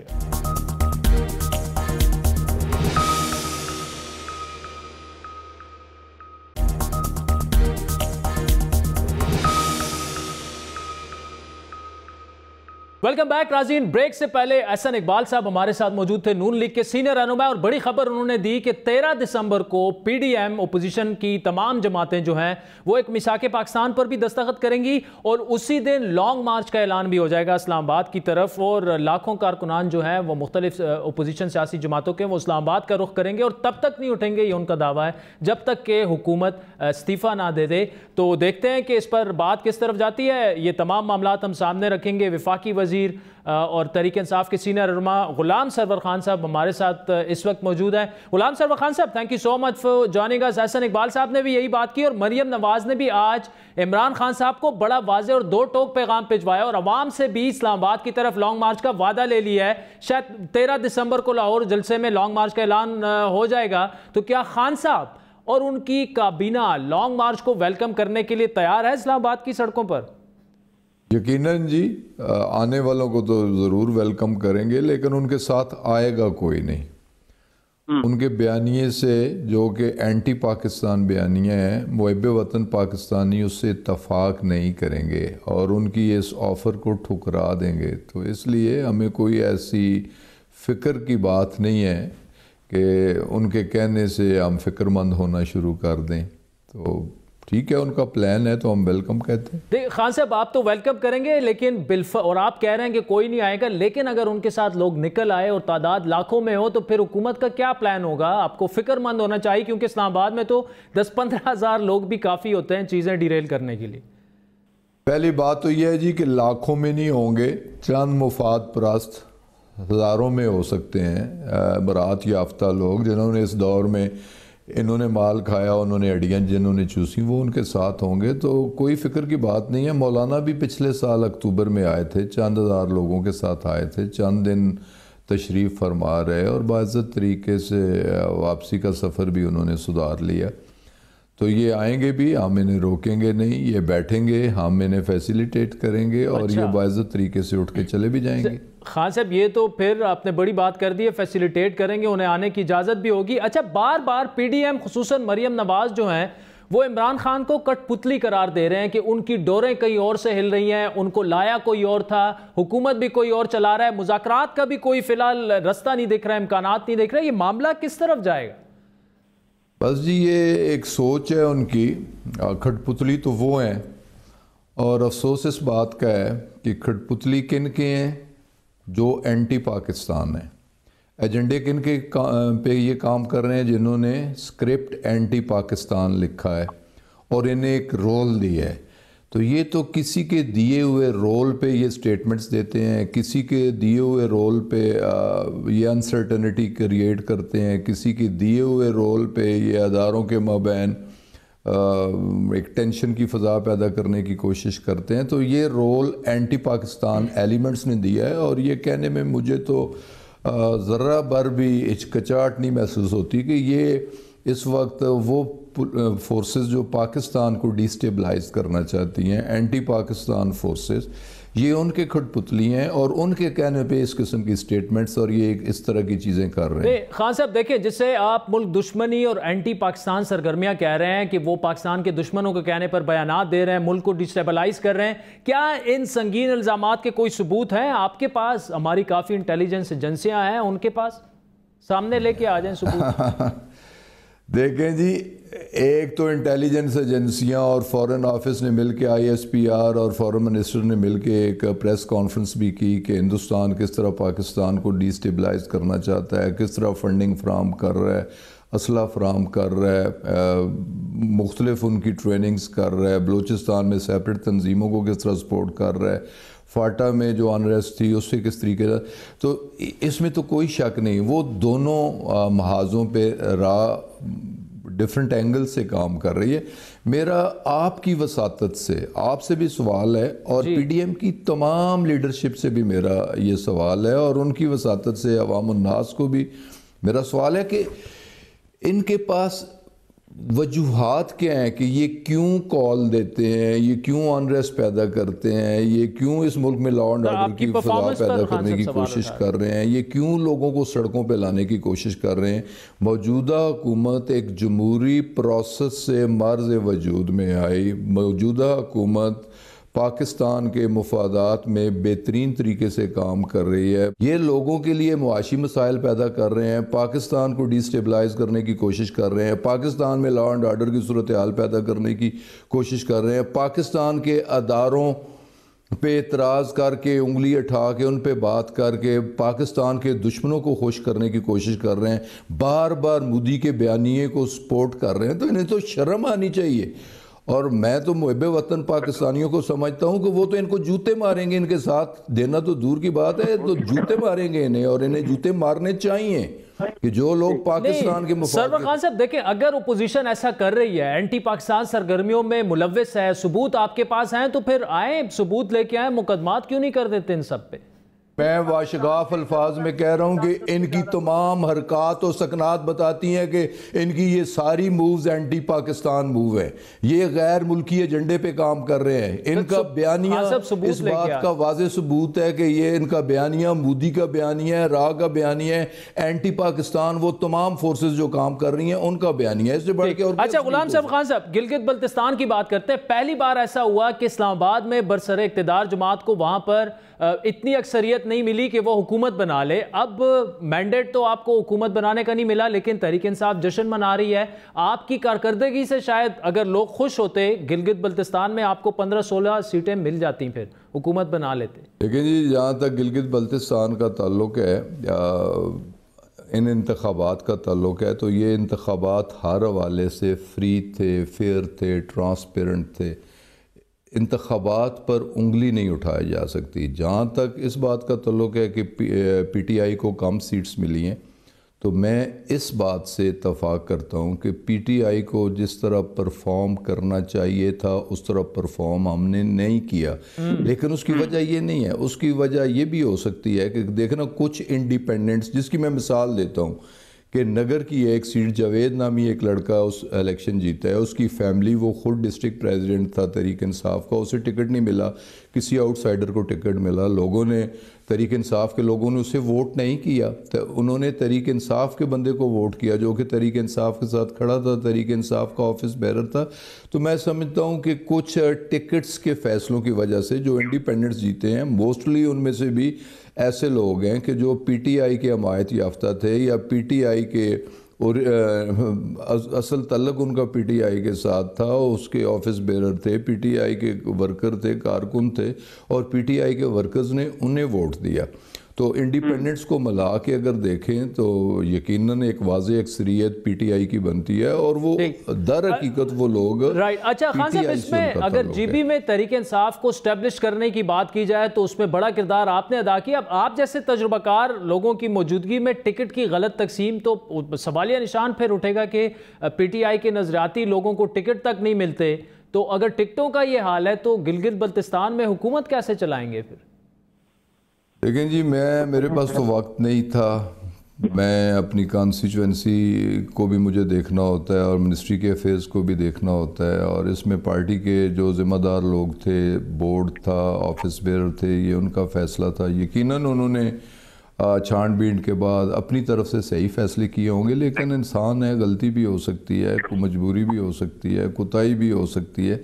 ویلکم بیک ناظرین۔ بریک سے پہلے احسن اقبال صاحب ہمارے ساتھ موجود تھے، نون لیگ کے سینئر رہنما، اور بڑی خبر انہوں نے دی کہ 13 دسمبر کو پی ڈی ایم اپوزیشن کی تمام جماعتیں جو ہیں وہ ایک میثاق پاکستان پر بھی دستخط کریں گی، اور اسی دن لانگ مارچ کا اعلان بھی ہو جائے گا اسلام آباد کی طرف، اور لاکھوں کارکنان جو ہیں وہ مختلف اپوزیشن سیاسی جماعتوں کے، وہ اسلام آباد کا رخ کریں گے، اور تب تک نہیں اٹھیں گے، یہ ان کا دعویٰ ہے، جب تک کہ حکومت استعفیٰ نہ دے دے۔ تو دیکھتے ہیں کہ اس پر بات کس طرف جاتی ہے۔ یہ تمام معاملات ہم سامنے رکھیں گے۔ وفاقی وزیر اور تحریک انصاف کے سینئر رہنما غلام سرور خان صاحب ہمارے ساتھ اس وقت موجود ہیں۔ Ghulam Sarwar Khan sahab, thank you so much for joining us. Ahsan Iqbal sahab نے بھی یہی بات کی، اور مریم نواز نے بھی آج عمران خان صاحب کو بڑا واضح اور دو ٹوک پیغام بھجوایا، اور عوام سے بھی اسلام آباد کی طرف لانگ مارچ کا وعدہ لے لیا ہے۔ شاید 13 دسمبر کو لاہور جلسے میں لانگ مارچ کا اعلان ہو جائے گا، تو کیا خان صاحب اور ان کی کابینہ لانگ مارچ کو ویلکم کرنے کے لیے تیار ہے اسلام آباد کی سڑکوں پر؟ یقیناً جی، آنے والوں کو تو ضرور ویلکم کریں گے، لیکن ان کے ساتھ آئے گا کوئی نہیں۔ ان کے بیانیے سے، جو کہ اینٹی پاکستان بیانیہ ہیں، محب وطن پاکستانی اس سے اتفاق نہیں کریں گے اور ان کی اس آفر کو ٹھکرا دیں گے۔ تو اس لیے ہمیں کوئی ایسی فکر کی بات نہیں ہے کہ ان کے کہنے سے ہم فکر مند ہونا شروع کر دیں۔ تو ٹھیک ہے، ان کا پلان ہے تو ہم ویلکم کہتے ہیں۔ دیکھ خان صاحب، آپ تو ویلکم کریں گے، لیکن اور آپ کہہ رہے ہیں کہ کوئی نہیں آئے گا، لیکن اگر ان کے ساتھ لوگ نکل آئے اور تعداد لاکھوں میں ہو تو پھر حکومت کا کیا پلان ہوگا؟ آپ کو فکر مند ہونا چاہیے، کیونکہ اسلام آباد میں تو 10-15 ہزار لوگ بھی کافی ہوتے ہیں چیزیں ڈیریل کرنے کے لیے۔ پہلی بات تو یہ ہے جی کہ لاکھوں میں نہیں ہوں گے، چند مفاد پرست ہزاروں میں ہو سکتے ہیں، برات یافتہ لوگ جنہوں نے اس دور میں انہوں نے مال کھایا، انہوں نے ہڈیاں جنہوں نے چوسی، وہ ان کے ساتھ ہوں گے۔ تو کوئی فکر کی بات نہیں ہے۔ مولانا بھی پچھلے سال اکتوبر میں آئے تھے، چند ہزار لوگوں کے ساتھ آئے تھے، چند دن تشریف فرما رہے، اور باعزت طریقے سے واپسی کا سفر بھی انہوں نے سدھار لیا۔ تو یہ آئیں گے بھی، ہم انہیں روکیں گے نہیں، یہ بیٹھیں گے، ہم انہیں فیسیلیٹیٹ کریں گے، اور یہ باعزت طریقے سے اٹھ کے چلے بھی جائیں گے۔ خان صاحب، یہ تو پھر آپ نے بڑی بات کر دی ہے، فیسیلیٹیٹ کریں گے، انہیں آنے کی اجازت بھی ہوگی۔ اچھا، بار بار پی ڈی ایم خصوصاً مریم نواز جو ہیں وہ عمران خان کو کٹ پتلی قرار دے رہے ہیں کہ ان کی ڈوریں کہیں اور سے ہل رہی ہیں, ان کو لایا کوئی اور تھا, حکومت بھی کوئی اور چلا رہا ہے, مذاکرات کا بھی کوئی فی الحال رستہ نہیں دکھ رہا ہے, امکانات نہیں دکھ رہے. یہ معاملہ کس طرف جائے گا؟ بس جی یہ ایک سوچ ہے ان کی. کھٹ پتلی تو وہ ہیں, اور افسوس اس بات کا ہے کہ کھٹ پتلی کن کے ہیں؟ جو اینٹی پاکستان ہیں. ایجنڈے کن کے پہ یہ کام کر رہے ہیں؟ جنہوں نے اسکرپٹ اینٹی پاکستان لکھا ہے اور انہیں ایک رول دیا ہے. تو یہ تو کسی کے دیے ہوئے رول پہ یہ سٹیٹمنٹس دیتے ہیں, کسی کے دیے ہوئے رول پہ یہ انسرٹنٹی کریٹ کرتے ہیں, کسی کے دیے ہوئے رول پہ یہ اداروں کے مابین ایک ٹینشن کی فضا پیدا کرنے کی کوشش کرتے ہیں. تو یہ رول اینٹی پاکستان ایلیمنٹس نے دیا ہے, اور یہ کہنے میں مجھے تو ذرہ بر بھی ہچکچاہٹ نہیں محسوس ہوتی کہ یہ اس وقت وہ فورسز جو پاکستان کو ڈیسٹیبلائز کرنا چاہتی ہیں, اینٹی پاکستان فورسز, یہ ان کے کھٹ پتلی ہیں, اور ان کے کہنے پہ اس قسم کی سٹیٹمنٹس اور یہ اس طرح کی چیزیں کر رہے ہیں. خان صاحب دیکھیں, جس سے آپ ملک دشمنی اور اینٹی پاکستان سرگرمیاں کہہ رہے ہیں کہ وہ پاکستان کے دشمنوں کے کہنے پر بیانات دے رہے ہیں, ملک کو ڈیسٹیبلائز کر رہے ہیں, کیا ان سنگین الزامات کے کوئی ثبوت ہیں آپ کے پاس؟ ہماری کافی انٹیلیجنس ایجنسیاں ہیں, ان کے پاس سامنے لے کے آ جائیں ثبوت. دیکھیں جی, ایک تو انٹیلیجنس ایجنسیاں اور فورن آفس نے مل کے ISPR اور فورن منسٹر نے مل کے ایک پریس کانفرنس بھی کی کہ ہندوستان کس طرح پاکستان کو ڈیسٹیبلائز کرنا چاہتا ہے, کس طرح فنڈنگ فراہم کر رہا ہے, اسلحہ فراہم کر رہا ہے, مختلف ان کی ٹریننگز کر رہا ہے, بلوچستان میں سیپریٹ تنظیموں کو کس طرح سپورٹ کر رہا ہے, فاٹا میں جو انریسٹ تھی اس سے کس طریقے سے. تو اس میں تو کوئی شک نہیں, وہ دونوں محاذوں پہ راہ ڈیفرنٹ اینگل سے کام کر رہی ہے. میرا آپ کی وساطت سے آپ سے بھی سوال ہے, اور پی ڈی ایم کی تمام لیڈرشپ سے بھی میرا یہ سوال ہے, اور ان کی وساطت سے عوام الناس کو بھی میرا سوال ہے کہ ان کے پاس وجوہات کیا ہیں کہ یہ کیوں کال دیتے ہیں, یہ کیوں انریسٹ پیدا کرتے ہیں, یہ کیوں اس ملک میں لا اینڈ آرڈر کی فضا پیدا کرنے کی کوشش کر رہے ہیں, یہ کیوں لوگوں کو سڑکوں پہ لانے کی کوشش کر رہے ہیں. موجودہ حکومت ایک جمہوری پروسیس سے مرز وجود میں آئی, موجودہ حکومت پاکستان کے مفادات میں بہترین طریقے سے کام کر رہی ہے, یہ لوگوں کے لیے معاشی مسائل پیدا کر رہے ہیں, پاکستان کو ڈیسٹیبلائز کرنے کی کوشش کر رہے ہیں, پاکستان میں لا اینڈ آرڈر کی صورتحال پیدا کرنے کی کوشش کر رہے ہیں, پاکستان کے اداروں پہ اعتراض کر کے, انگلی اٹھا کے, ان پہ بات کر کے پاکستان کے دشمنوں کو خوش کرنے کی کوشش کر رہے ہیں, بار بار مودی کے بیانیے کو سپورٹ کر رہے ہیں. تو انہیں تو شرم آنی چاہیے. اور میں تو محب وطن پاکستانیوں کو سمجھتا ہوں کہ وہ تو ان کو جوتے ماریں گے, ان کے ساتھ دینا تو دور کی بات ہے, تو جوتے ماریں گے انہیں, اور انہیں جوتے مارنے چاہیے کہ جو لوگ پاکستان کے مفاد. سرور خان صاحب دیکھیں, اگر اپوزیشن ایسا کر رہی ہے, اینٹی پاکستان سرگرمیوں میں ملوث ہے, ثبوت آپ کے پاس ہیں, تو پھر آئیں ثبوت لے کے آئیں, مقدمات کیوں نہیں کر دیتے ان سب پہ؟ میں واشگاف الفاظ میں کہہ رہا ہوں کہ ان کی تمام حرکات و سکنات بتاتی ہیں کہ ان کی یہ ساری مووز اینٹی پاکستان موو ہیں, یہ غیر ملکی ایجنڈے پہ کام کر رہے ہیں. ان کا بیانیہ اس بات کا واضح ثبوت ہے کہ یہ ان کا بیانیہ مودی کا بیانیہ ہے, راہ کا بیانیہ ہے, اینٹی پاکستان وہ تمام فورسز جو کام کر رہی ہیں ان کا بیانیہ ہے. اس سے بڑھ کے. اچھا غلام صاحب, خان صاحب گلگت بلتستان کی بات کرتے ہیں. پہلی بار ایسا ہوا کہ اسلام آباد میں برسر اقتدار جماعت کو وہاں پر اتنی اکثریت نہیں ملی کہ وہ حکومت بنا لے. اب مینڈیٹ تو آپ کو حکومت بنانے کا نہیں ملا, لیکن تحریک انصاف جشن منا رہی ہے. آپ کی کارکردگی سے شاید اگر لوگ خوش ہوتے گلگت بلتستان میں, آپ کو 15-16 سیٹیں مل جاتی, پھر حکومت بنا لیتے. لیکن جی جہاں تک گلگت بلتستان کا تعلق ہے, ان انتخابات کا تعلق ہے, تو یہ انتخابات ہر حوالے سے فری تھے, فیئر تھے, ٹرانسپیرنٹ تھے. انتخابات پر انگلی نہیں اٹھائی جا سکتی. جہاں تک اس بات کا تعلق ہے کہ پی ٹی آئی کو کم سیٹس ملی ہیں, تو میں اس بات سے اتفاق کرتا ہوں کہ پی ٹی آئی کو جس طرح پرفارم کرنا چاہیے تھا اس طرح پرفارم ہم نے نہیں کیا. لیکن اس کی وجہ یہ نہیں ہے, اس کی وجہ یہ بھی ہو سکتی ہے کہ دیکھنا کچھ انڈیپینڈنٹس, جس کی میں مثال دیتا ہوں کہ نگر کی ایک سیٹ جاوید نامی ایک لڑکا اس الیکشن جیتا ہے، اس کی فیملی، وہ خود ڈسٹرکٹ پریزیڈنٹ تھا تحریک انصاف کا، اسے ٹکٹ نہیں ملا، کسی آؤٹ سائیڈر کو ٹکٹ ملا، لوگوں نے تحریک انصاف کے لوگوں نے اسے ووٹ نہیں کیا، انہوں نے تحریک انصاف کے بندے کو ووٹ کیا جو کہ تحریک انصاف کے ساتھ کھڑا تھا، تحریک انصاف کا آفس بیرر تھا۔ تو میں سمجھتا ہوں کہ کچھ ٹکٹس کے فیصلوں کی وجہ سے جو انڈیپینڈنٹس جیتے ہیں، موسٹلی ان میں سے بھی ایسے لوگ ہیں کہ جو پی ٹی آئی کے حمایت یافتہ تھے یا پی ٹی آئی کے، اور اصل تعلق ان کا پی ٹی آئی کے ساتھ تھا، اس کے آفس بیرر تھے، پی ٹی آئی کے ورکر تھے، کارکن تھے، اور پی ٹی آئی کے ورکرز نے انہیں ووٹ دیا۔ تو انڈیپینڈنٹس کو ملا کے اگر دیکھیں تو یقیناً ایک واضح اکثریت پی ٹی آئی کی بنتی ہے، اور وہ در حقیقت وہ لوگ اچھا خان صاحب، اس میں اگر جی بی میں تحریک انصاف کو اسٹیبلش کرنے کی بات کی جائے تو اس میں بڑا کردار آپ نے ادا کیا۔ اب آپ جیسے تجربہ کار لوگوں کی موجودگی میں ٹکٹ کی غلط تقسیم، تو سوالیہ نشان پھر اٹھے گا کہ پی ٹی آئی کے نظریاتی لوگوں کو ٹکٹ تک نہیں ملتے، تو اگر ٹکٹوں کا یہ حال ہے تو گلگت بلتستان میں حکومت کیسے چلائیں گے پھر؟ لیکن جی میرے پاس تو وقت نہیں تھا، میں اپنی کانسٹیچوئنسی کو بھی مجھے دیکھنا ہوتا ہے اور منسٹری کے افیئرز کو بھی دیکھنا ہوتا ہے، اور اس میں پارٹی کے جو ذمہ دار لوگ تھے، بورڈ تھا، آفس بیرر تھے، یہ ان کا فیصلہ تھا۔ یقیناً انہوں نے چھان بین کے بعد اپنی طرف سے صحیح فیصلے کیے ہوں گے، لیکن انسان ہے، غلطی بھی ہو سکتی ہے، کوئی مجبوری بھی ہو سکتی ہے، کوتاہی بھی ہو سکتی ہے۔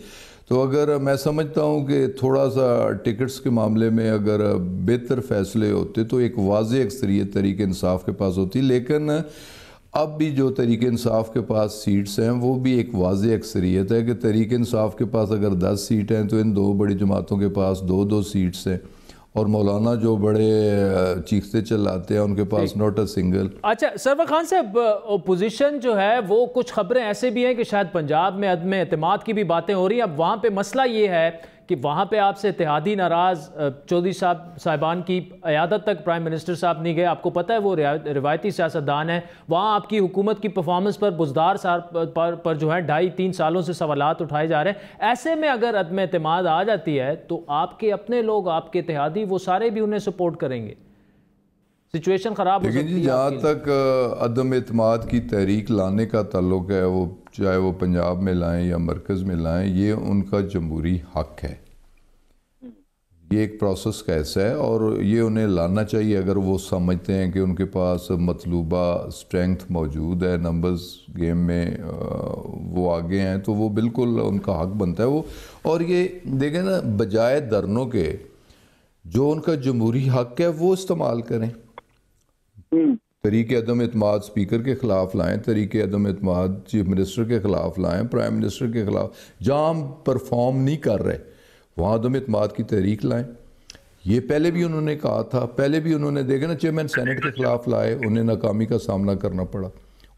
تو اگر میں سمجھتا ہوں کہ تھوڑا سا ٹکٹس کے معاملے میں اگر بہتر فیصلے ہوتے تو ایک واضح اکثریت تحریک انصاف کے پاس ہوتی، لیکن اب بھی جو تحریک انصاف کے پاس سیٹس ہیں وہ بھی ایک واضح اکثریت ہے کہ تحریک انصاف کے پاس اگر 10 سیٹ ہیں تو ان دو بڑی جماعتوں کے پاس 2 سیٹس ہیں، اور مولانا جو بڑے چیختے چلاتے ہیں ان کے پاس نوٹ اے سنگل۔ اچھا سرور خان صاحب، اپوزیشن جو ہے وہ کچھ خبریں ایسے بھی ہیں کہ شاید پنجاب میں عدم اعتماد کی بھی باتیں ہو رہی ہیں۔ اب وہاں پہ مسئلہ یہ ہے کہ وہاں پہ آپ سے اتحادی ناراض چودھری صاحبان کی عیادت تک پرائم منسٹر صاحب نہیں گئے، آپ کو پتہ ہے وہ روایتی سیاستدان ہیں، وہاں آپ کی حکومت کی پرفارمنس پر بزدار پر جو ہے 2.5-3 سالوں سے سوالات اٹھائے جا رہے ہیں۔ ایسے میں اگر عدم اعتماد آ جاتی ہے تو آپ کے اپنے لوگ، آپ کے اتحادی، وہ سارے بھی انہیں سپورٹ کریں گے، سچویشن خراب ہو سکتی ہے۔ لیکن جہاں تک عدم اعتماد کی تحریک لانے کا تعلق ہے، وہ چاہے وہ پنجاب میں لائیں یا مرکز میں لائیں، یہ ان کا جمہوری حق ہے، یہ ایک پروسیس کا حصہ ہے، اور یہ انہیں لانا چاہیے اگر وہ سمجھتے ہیں کہ ان کے پاس مطلوبہ سٹرینگتھ موجود ہے، نمبرز گیم میں وہ آگے ہیں، تو وہ بالکل ان کا حق بنتا ہے وہ۔ اور یہ دیکھیں نا، بجائے دھرنوں کے جو ان کا جمہوری حق ہے وہ استعمال کریں، تحریک عدم اعتماد اسپیکر کے خلاف لائیں، تحریک عدم اعتماد چیف منسٹر کے خلاف لائیں، پرائم منسٹر کے خلاف، جہاں ہم پرفارم نہیں کر رہے وہاں عدم اعتماد کی تحریک لائیں۔ یہ پہلے بھی انہوں نے کہا تھا، پہلے بھی انہوں نے دیکھا نا، چیئرمین سینٹ کے خلاف لائے، انہیں ناکامی کا سامنا کرنا پڑا،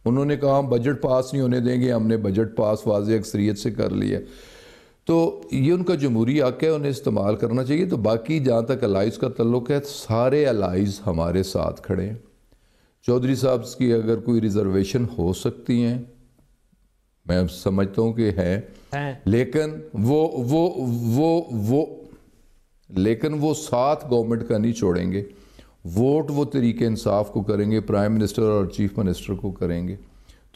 انہوں نے کہا ہم بجٹ پاس نہیں ہونے دیں گے، ہم نے بجٹ پاس واضح اکثریت سے کر لیا۔ تو یہ ان کا جمہوری حق ہے، انہیں استعمال کرنا چاہیے۔ تو باقی جہاں تک الائز کا تعلق ہے، سارے الائز ہمارے ساتھ کھڑے ہیں۔ چودھری صاحب کی اگر کوئی ریزرویشن ہو سکتی ہیں، میں سمجھتا ہوں کہ ہے، لیکن وہ ساتھ گورنمنٹ کا نہیں چھوڑیں گے، ووٹ وہ تحریک انصاف کو کریں گے، پرائم منسٹر اور چیف منسٹر کو کریں گے۔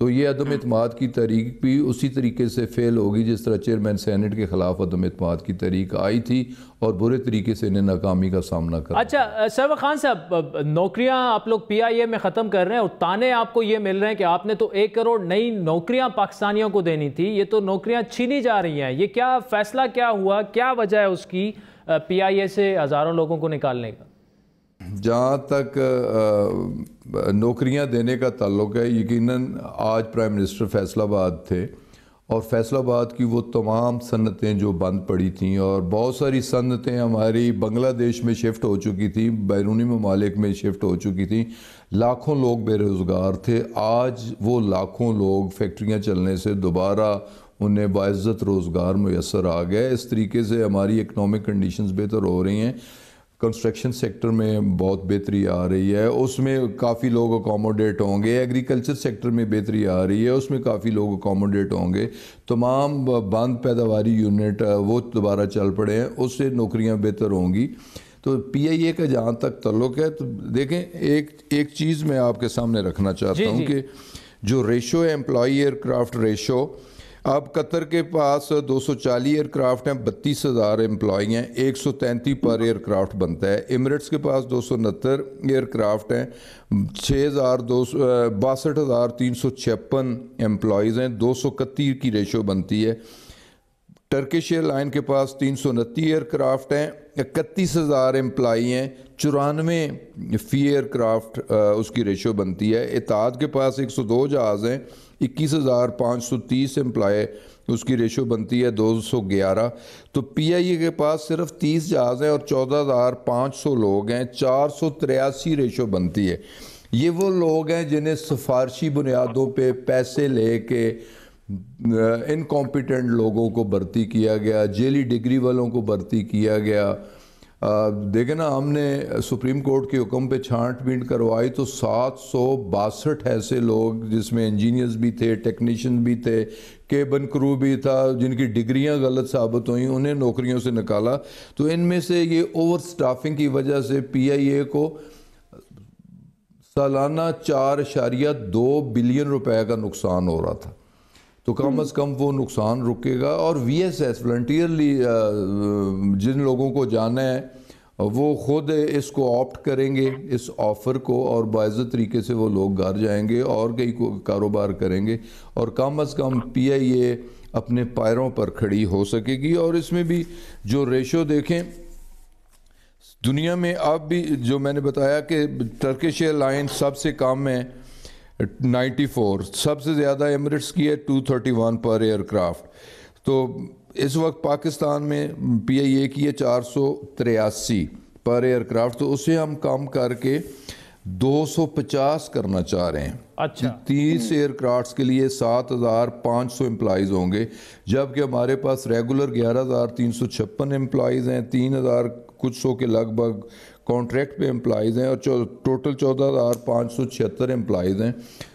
تو یہ عدم اعتماد کی تحریک بھی اسی طریقے سے فیل ہوگی جس طرح چیئرمین سینٹ کے خلاف عدم اعتماد کی تحریک آئی تھی اور برے طریقے سے انہیں ناکامی کا سامنا کرنا۔ اچھا سرور خان صاحب، نوکریاں آپ لوگ پی آئی اے میں ختم کر رہے ہیں اور تانے آپ کو یہ مل رہے ہیں کہ آپ نے تو 1 کروڑ نئی نوکریاں پاکستانیوں کو دینی تھی، یہ تو نوکریاں چھینی جا رہی ہیں، یہ کیا فیصلہ کیا ہوا، کیا وجہ ہے اس کی پی آئی اے سے ہزاروں لوگوں کو نکالنے کا؟ جہاں تک نوکریاں دینے کا تعلق ہے، یقیناً آج پرائم منسٹر فیصل آباد تھے، اور فیصل آباد کی وہ تمام صنعتیں جو بند پڑی تھیں، اور بہت ساری صنعتیں ہماری بنگلہ دیش میں شفٹ ہو چکی تھیں، بیرونی ممالک میں شفٹ ہو چکی تھیں، لاکھوں لوگ بے روزگار تھے۔ آج وہ لاکھوں لوگ فیکٹریاں چلنے سے دوبارہ انہیں باعزت روزگار میسر آ گیا۔ اس طریقے سے ہماری اکنامک کنڈیشنز بہتر ہو رہی ہیں، کنسٹرکشن سیکٹر میں بہت بہتری آ رہی ہے، اس میں کافی لوگ اکاموڈیٹ ہوں گے، ایگریکلچر سیکٹر میں بہتری آ رہی ہے، اس میں کافی لوگ اکاموڈیٹ ہوں گے، تمام بند پیداواری یونٹ وہ دوبارہ چل پڑے ہیں، اس سے نوکریاں بہتر ہوں گی۔ تو پی آئی اے کا جہاں تک تعلق ہے تو دیکھیں ایک چیز میں آپ کے سامنے رکھنا چاہتا ہوں کہ جو ریشو ہے امپلائی ایئر کرافٹ ریشو، اب قطر کے پاس 240 ایئر کرافٹ ہیں، 32,000 امپلائی ہیں، 133 پر ایئر کرافٹ بنتا ہے۔ ایمریٹس کے پاس 269 ایئر کرافٹ ہیں، 62,356 امپلائیز ہیں، 231 کی ریشو بنتی ہے۔ ٹرکش ایئر لائن کے پاس 329 ایئر کرافٹ ہیں، 31,000 امپلائی ہیں، 94 فی ایئر کرافٹ اس کی ریشو بنتی ہے۔ اتحاد کے پاس 102 جہاز ہیں، 21,530 امپلائی اس کی ریشو بنتی ہے 211۔ تو پی آئی اے کے پاس صرف 30 جہاز ہیں اور 14,500 لوگ ہیں، 483 ریشو بنتی ہے۔ یہ وہ لوگ ہیں جنہیں سفارشی بنیادوں پہ پیسے لے کے انکمپیٹنٹ لوگوں کو بھرتی کیا گیا، جیلی ڈگری والوں کو بھرتی کیا گیا۔ دیکھیں نا، ہم نے سپریم کورٹ کے حکم پہ چھانٹ بین کروائی تو 762 ایسے لوگ جس میں انجینئرز بھی تھے، ٹیکنیشین بھی تھے، کیبن کرو بھی تھا، جن کی ڈگریاں غلط ثابت ہوئیں، انہیں نوکریوں سے نکالا۔ تو ان میں سے یہ اوور سٹافنگ کی وجہ سے پی آئی اے کو سالانہ 4.2 بلین روپے کا نقصان ہو رہا تھا۔ تو کم از کم وہ نقصان رکے گا، اور وی ایس ایس والنٹیئرلی جن لوگوں کو جانا ہے وہ خود اس کو آپٹ کریں گے، اس آفر کو، اور باعزت طریقے سے وہ لوگ گھر جائیں گے اور کئی کاروبار کریں گے، اور کم از کم پی آئی اے اپنے پیروں پر کھڑی ہو سکے گی۔ اور اس میں بھی جو ریشو دیکھیں دنیا میں اب بھی، جو میں نے بتایا کہ ٹرکش ایئر لائن سب سے کم ہے 94، سب سے زیادہ ایمریٹس کی ہے 231 پر ایئر کرافٹ۔ تو اس وقت پاکستان میں پی آئی اے کی ہے 483 پر ایئر کرافٹ، تو اسے ہم کم کر کے 250 کرنا چاہ رہے ہیں۔ اچھا، 30 ایئر کرافٹس کے لیے 7,500 امپلائیز ہوں گے، جبکہ ہمارے پاس ریگولر 11,356 امپلائیز ہیں، 3,000 کچھ سو کے لگ بھگ کانٹریکٹ پہ امپلائیز ہیں، اور ٹوٹل 14,576 امپلائیز ہیں۔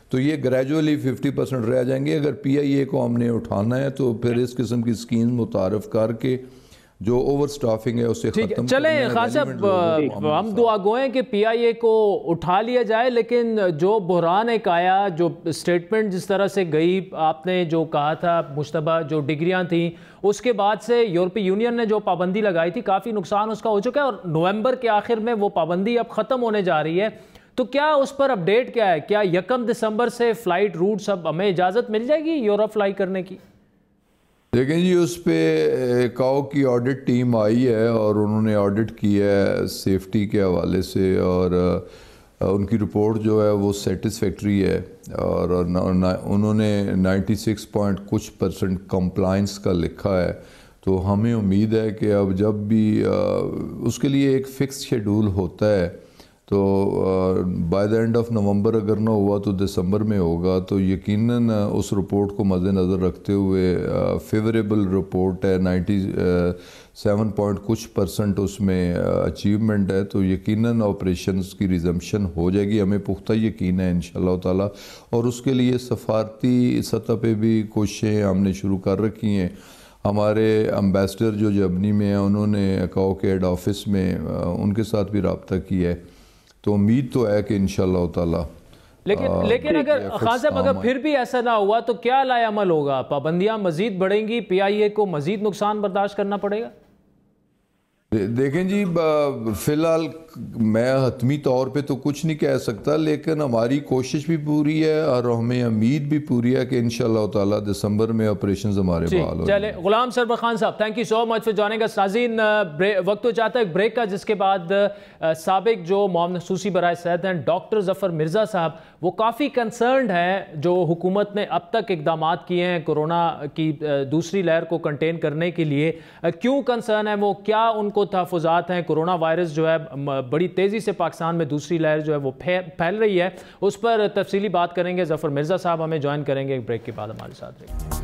تو یہ گریجولی 50% رہ جائیں گے۔ اگر پی آئی اے کو ہم نے اٹھانا ہے تو پھر اس قسم کی سکیم متعارف کر کے جو اوور سٹافنگ ہے اسے ختم چلیں خان صاحب، ہم دعا گو ہیں کہ پی آئی اے کو اٹھا لیا جائے، لیکن جو بحران ایک آیا، جو سٹیٹمنٹ جس طرح سے گئی، آپ نے جو کہا تھا مشتبہ جو ڈگریاں تھیں، اس کے بعد سے یورپی یونین نے جو پابندی لگائی تھی کافی نقصان اس کا ہو چکا ہے، اور نومبر کے آخر میں وہ پابندی اب ختم ہونے جا رہی ہے۔ تو کیا اس پر اپڈیٹ کیا ہے؟ کیا 1 دسمبر سے فلائٹ روٹس اب ہمیں اجازت مل جائے گی یورپ فلائی کرنے کی؟ دیکھیں جی، اس پہ کاؤ کی آڈٹ ٹیم آئی ہے اور انہوں نے آڈٹ کی ہے سیفٹی کے حوالے سے، اور ان کی رپورٹ جو ہے وہ سیٹسفیکٹری ہے، اور انہوں نے 96% کمپلائنس کا لکھا ہے۔ تو ہمیں امید ہے کہ اب جب بھی اس کے لیے ایک فکس شیڈول ہوتا ہے، تو by the and of November اگر نہ ہوا تو دسمبر میں ہوگا، تو یقیناً اس رپورٹ کو مد نظر رکھتے ہوئے فیوریبل رپورٹ ہے، 97 کچھ % اس میں اچیومنٹ ہے، تو یقیناً آپریشنز کی ریزمپشن ہو جائے گی، ہمیں پختہ یقین ہے انشاءاللہ تعالی۔ اور اس کے لیے سفارتی سطح پہ بھی کوششیں ہم نے شروع کر رکھی ہیں۔ ہمارے امبیسڈر جو جرمنی میں ہیں، انہوں نے کاؤ کے ہیڈ آفس میں ان کے ساتھ بھی رابطہ کیا ہے، تو امید تو ہے کہ انشاءاللہ تعالی۔ لیکن اگر خان صاحب اگر پھر بھی ایسا نہ ہوا تو کیا لائے عمل ہوگا؟ پابندیاں مزید بڑھیں گی، پی آئی اے کو مزید نقصان برداشت کرنا پڑے گا؟ دیکھیں جی، فی الحال میں حتمی طور پہ تو کچھ نہیں کہہ سکتا، لیکن ہماری کوشش بھی پوری ہے اور ہمیں امید بھی پوری ہے کہ انشاءاللہ تعالی دسمبر میں آپریشنز ہمارے بحال ہو چلے Ghulam Sarwar Khan sahab, thank you so much for joining us. ناظرین، وقت ہو جاتا ہے ایک بریک کا، جس کے بعد سابق جو معاون خصوصی برائے صحت ہیں ڈاکٹر ظفر مرزا صاحب، وہ کافی کنسرنڈ ہیں جو حکومت نے اب تک اقدامات کیے ہیں کورونا کی دوسری لہر کو کنٹین کرنے کے لیے۔ کیوں کنسرن ہے وہ، کیا ان کو تحفظات ہیں؟ کورونا وائرس جو ہے بڑی تیزی سے پاکستان میں دوسری لہر جو ہے وہ پھیل رہی ہے، اس پر تفصیلی بات کریں گے۔ ظفر مرزا صاحب ہمیں جوائن کریں گے ایک بریک کے بعد، ہمارے ساتھ رہیں۔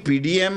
PDM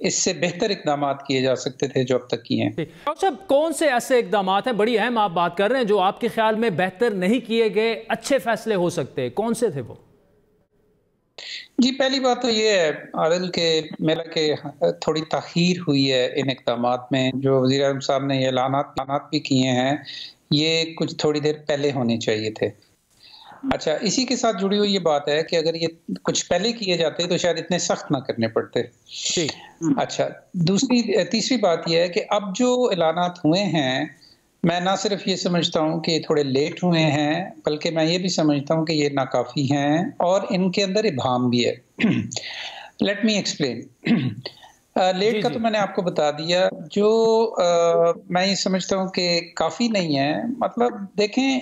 اس سے بہتر اقدامات کیے جا سکتے تھے جو اب تک کیے ہیں۔ ڈاکٹر صاحب، کون سے ایسے اقدامات ہیں، بڑی اہم آپ بات کر رہے ہیں، جو آپ کے خیال میں بہتر نہیں کیے گئے، اچھے فیصلے ہو سکتے، کون سے تھے وہ؟ جی، پہلی بات تو یہ ہے عادل کہ میرا کہ تھوڑی تاخیر ہوئی ہے ان اقدامات میں، جو وزیر اعظم صاحب نے یہ اعلانات بھی کیے ہیں، یہ کچھ تھوڑی دیر پہلے ہونے چاہیے تھے۔ اچھا، اسی کے ساتھ جڑی ہوئی یہ بات ہے کہ اگر یہ کچھ پہلے کیے جاتے تو شاید اتنے سخت نہ کرنے پڑتے۔ اچھا، تیسری بات یہ ہے کہ اب جو اعلانات ہوئے ہیں، میں نہ صرف یہ سمجھتا ہوں کہ تھوڑے لیٹ ہوئے ہیں، بلکہ میں یہ بھی سمجھتا ہوں کہ یہ ناکافی ہیں اور ان کے اندر ابہام بھی ہے۔ Let me explain. لیٹ کا تو میں نے آپ کو بتا دیا، جو میں یہ سمجھتا ہوں کہ کافی نہیں ہے۔ مطلب دیکھیں،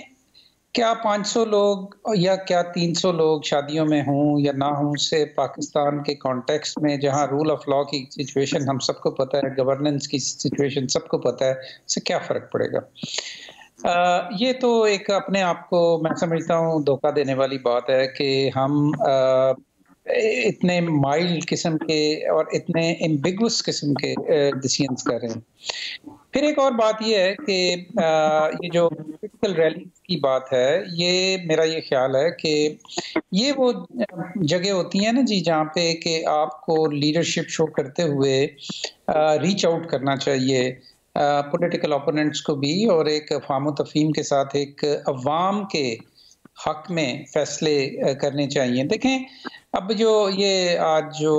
کیا 500 لوگ یا کیا 300 لوگ شادیوں میں ہوں یا نہ ہوں، سے پاکستان کے کانٹیکسٹ میں جہاں رول آف لا کی سچویشن ہم سب کو پتہ ہے، گورننس کی سچویشن سب کو پتہ ہے، اس سے کیا فرق پڑے گا؟ یہ تو ایک اپنے آپ کو میں سمجھتا ہوں دھوکہ دینے والی بات ہے کہ ہم اتنے مائلڈ قسم کے اور اتنے ایمبیگوس قسم کے ڈیسیژنز کر رہے ہیں۔ پھر ایک اور بات یہ ہے کہ یہ جو پولیٹیکل ریلی کی بات ہے، یہ میرا یہ خیال ہے کہ یہ وہ جگہ ہوتی ہیں نا جی، جہاں پہ کہ آپ کو لیڈرشپ شو کرتے ہوئے ریچ آؤٹ کرنا چاہیے پولیٹیکل اوپوننٹس کو بھی، اور ایک فہم و تفہیم کے ساتھ ایک عوام کے حق میں فیصلے کرنے چاہیے۔ دیکھیں، اب جو یہ آج جو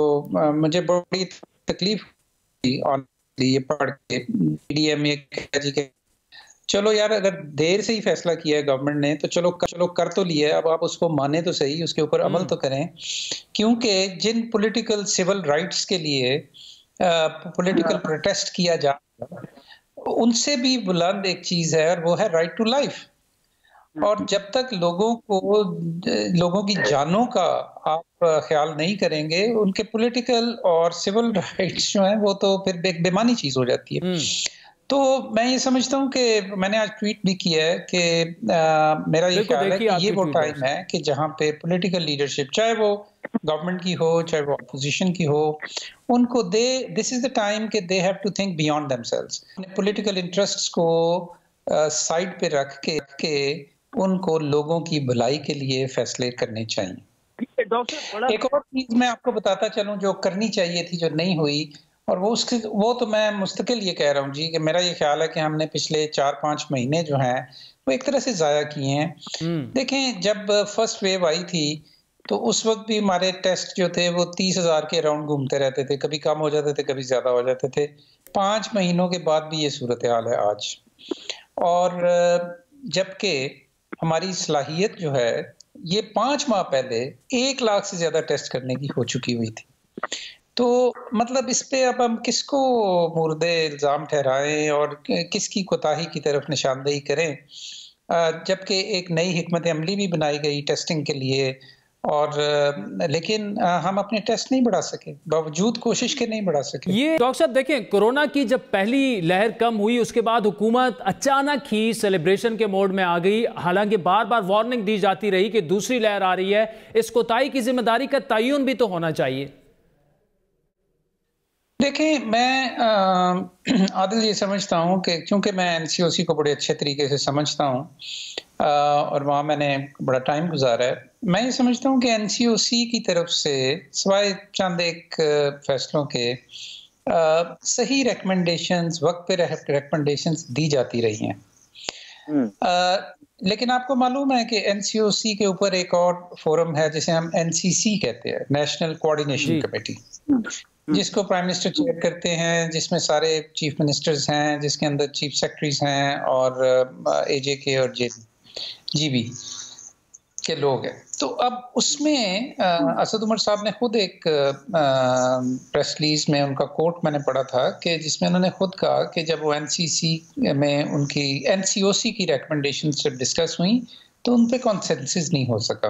مجھے بڑی تکلیف ہوئی یہ پڑھ کے، پی ڈی ایم جی کے چلو یار، اگر دیر سے ہی فیصلہ کیا ہے گورنمنٹ نے تو چلو کر تو لیا ہے، اب آپ اس کو مانے تو صحیح، اس کے اوپر عمل تو کریں، کیونکہ جن پولیٹیکل سول رائٹس کے لیے پولیٹیکل پروٹیسٹ کیا جا رہا ہے، ان سے بھی بلند ایک چیز ہے، اور وہ ہے رائٹ ٹو لائف۔ اور جب تک لوگوں کی جانوں کا آپ خیال نہیں کریں گے، ان کے پولیٹیکل اور سول رائٹس جو ہیں وہ تو پھر ایک بےمانی چیز ہو جاتی ہے۔ تو میں یہ سمجھتا ہوں کہ میں نے آج ٹویٹ بھی کیا ہے کہ میرا یہ خیال ہے کہ یہ وہ ٹائم ہے کہ جہاں پہ پولیٹیکل لیڈرشپ، چاہے وہ گورنمنٹ کی ہو چاہے وہ اپوزیشن کی ہو، ان کو دس از دا ٹائم کہ they have to think beyond themselves, political interests کو سائڈ پہ رکھ کے ان کو لوگوں کی بھلائی کے لیے فیصلے کرنے چاہیے۔ ایک اور چیز میں آپ کو بتاتا چلوں جو کرنی چاہیے تھی، جو نہیں ہوئی، اور وہ تو میں مستقل یہ کہہ رہا ہوں جی کہ میرا یہ خیال ہے کہ ہم نے پچھلے 4-5 مہینے جو ہیں وہ ایک طرح سے ضائع کیے ہیں۔ دیکھیں، جب فرسٹ ویو آئی تھی تو اس وقت بھی ہمارے ٹیسٹ جو تھے وہ 30,000 کے اراؤنڈ گھومتے رہتے تھے، کبھی کم ہو جاتے تھے، کبھی زیادہ ہو جاتے تھے۔ 5 مہینوں کے بعد بھی یہ صورتحال ہے آج، اور جبکہ ہماری صلاحیت جو ہے یہ 5 ماہ پہلے 1 لاکھ سے زیادہ ٹیسٹ کرنے کی ہو چکی ہوئی تھی۔ تو مطلب اس پہ اب ہم کس کو مورد الزام ٹھہرائیں اور کس کی کوتاہی کی طرف نشاندہی کریں، جبکہ ایک نئی حکمت عملی بھی بنائی گئی ٹیسٹنگ کے لیے، اور لیکن ہم اپنے ٹیسٹ نہیں بڑھا سکے، باوجود کوشش کے نہیں بڑھا سکے۔ یہ ڈاکٹر صاحب دیکھیں، کورونا کی جب پہلی لہر کم ہوئی اس کے بعد حکومت اچانک ہی سیلیبریشن کے موڈ میں آ گئی، حالانکہ بار بار وارننگ دی جاتی رہی کہ دوسری لہر آ رہی ہے۔ اس کوتاہی کی ذمہ داری کا تعین بھی تو ہونا چاہیے۔ دیکھیں، میں عادل یہ سمجھتا ہوں کہ چونکہ میں این سی او سی کو بڑے اچھے طریقے سے سمجھتا ہوں اور وہاں میں نے بڑا ٹائم گزارا ہے، میں یہ سمجھتا ہوں کہ این سی او سی کی طرف سے سوائے چند ایک فیصلوں کے صحیح ریکمنڈیشنز، وقت پہ ریکمنڈیشنز دی جاتی رہی ہیں۔ لیکن آپ کو معلوم ہے کہ این سی او سی کے اوپر ایک اور فورم ہے جسے ہم این سی سی کہتے ہیں، نیشنل کوآرڈینیشن کمیٹی، جس کو پرائم منسٹر چیئر کرتے ہیں، جس میں سارے چیف منسٹرز ہیں، جس کے اندر چیف سیکرٹریز ہیں اور اے جے کے اور جی بی کے لوگ ہیں۔ تو اب اس میں اسد عمر صاحب نے خود ایک پریس ریلیز میں ان کا کوٹ میں نے پڑھا تھا کہ جس میں انہوں نے خود کہا کہ جب وہ این سی سی میں ان کی این سی او سی کی ریکمنڈیشن جب ڈسکس ہوئی تو ان پہ کنسنسس نہیں ہو سکا۔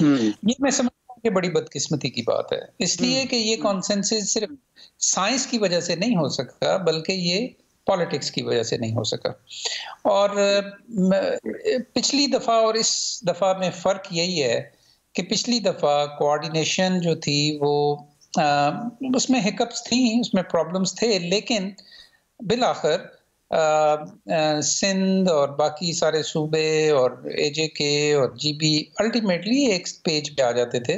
یہ میں سمجھتا ہوں کہ بڑی بدقسمتی کی بات ہے، اس لیے کہ یہ کنسنسس صرف سائنس کی وجہ سے نہیں ہو سکتا بلکہ یہ پالیٹکس کی وجہ سے نہیں ہو سکا۔ اور پچھلی دفعہ اور اس دفعہ میں فرق یہی ہے کہ پچھلی دفعہ کوآرڈینیشن جو تھی وہ اس میں ہکپس تھیں، اس میں پرابلمس تھے، لیکن بالآخر سندھ اور باقی سارے صوبے اور اے جے کے اور جی بی الٹیمیٹلی ایک پیج پہ آ جاتے تھے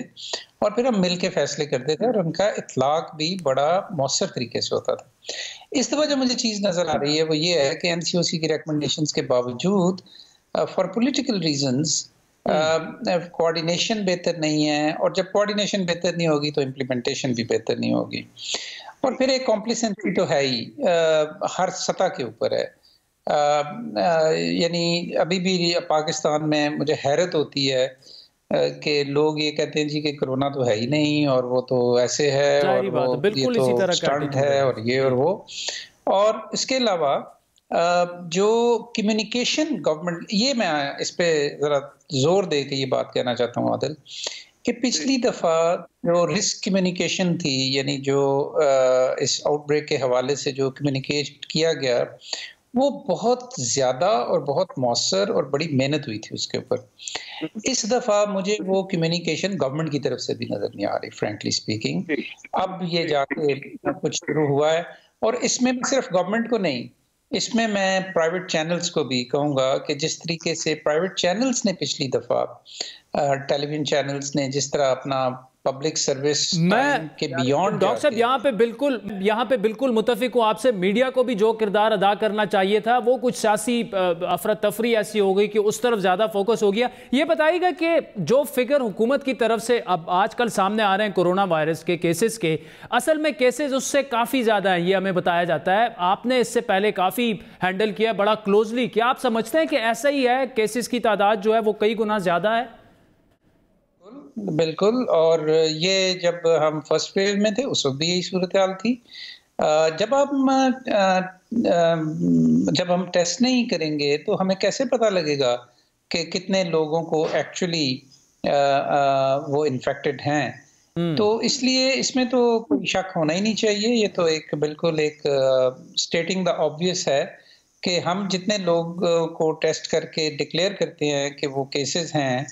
اور پھر ہم مل کے فیصلے کرتے تھے، اور ان کا اطلاق بھی بڑا مؤثر طریقے سے ہوتا تھا۔ اس دفعہ جو مجھے چیز نظر آ رہی ہے وہ یہ ہے کہ این سی او سی کی ریکمنڈیشنز کے باوجود فار پولیٹیکل ریزنز کوآرڈینیشن بہتر نہیں ہے، اور جب کوآرڈینیشن بہتر نہیں ہوگی تو امپلیمنٹیشن بھی بہتر نہیں ہوگی، اور پھر ایک کمپلیسنسی تو ہے ہی ہر سطح کے اوپر ہے۔ یعنی ابھی بھی پاکستان میں مجھے حیرت ہوتی ہے کہ لوگ یہ کہتے ہیں جی کہ کرونا تو ہے ہی نہیں، اور وہ تو ایسے ہے، اور وہ یہ تو اسٹنٹ ہے، اور یہ اور وہ۔ اور اس کے علاوہ جو کمیونیکیشن گورنمنٹ، یہ میں اس پہ ذرا زور دے کے یہ بات کہنا چاہتا ہوں عادل، کہ پچھلی دفعہ جو رسک کمیونیکیشن تھی، یعنی جو اس آؤٹ بریک کے حوالے سے جو کمیونیکیٹ کیا گیا، وہ بہت زیادہ اور بہت مؤثر اور بڑی محنت ہوئی تھی اس کے اوپر۔ اس دفعہ مجھے وہ کمیونیکیشن گورنمنٹ کی طرف سے بھی نظر نہیں آ رہی، فرینکلی اسپیکنگ۔ اب یہ جا کے کچھ شروع ہوا ہے، اور اس میں صرف گورنمنٹ کو نہیں، اس میں پرائیویٹ چینلز کو بھی کہوں گا کہ جس طریقے سے پرائیویٹ چینلز نے پچھلی دفعہ ٹیلی ویژن چینلز نے جس طرح اپنا پبلک سروس کے بیونڈ، ڈاکٹر صاحب یہاں پہ بالکل متفق ہوں آپ سے۔ میڈیا کو بھی جو کردار ادا کرنا چاہیے تھا وہ کچھ سیاسی افراتفری ایسی ہو گئی کہ اس طرف زیادہ فوکس ہو گیا۔ یہ بتائیے گا کہ جو فگر حکومت کی طرف سے اب آج کل سامنے آ رہے ہیں کورونا وائرس کے کیسز کے، اصل میں کیسز اس سے کافی زیادہ ہیں، یہ ہمیں بتایا جاتا ہے۔ آپ نے اس سے پہلے کافی ہینڈل کیا بڑا کلوزلی، کیا آپ سمجھتے ہیں کہ ایسا ہی ہے، کیسز کی تعداد جو ہے وہ کئی گنا زیادہ ہے؟ بالکل، اور یہ جب ہم فرسٹ ویو میں تھے اس وقت بھی یہی صورتحال تھی۔ جب ہم ٹیسٹ نہیں کریں گے تو ہمیں کیسے پتہ لگے گا کہ کتنے لوگوں کو ایکچولی وہ انفیکٹڈ ہیں؟ تو اس لیے اس میں تو کوئی شک ہونا ہی نہیں چاہیے۔ یہ تو ایک بالکل ایک اسٹیٹنگ دا آبویس ہے کہ ہم جتنے لوگ کو ٹیسٹ کر کے ڈکلیئر کرتے ہیں کہ وہ کیسز ہیں،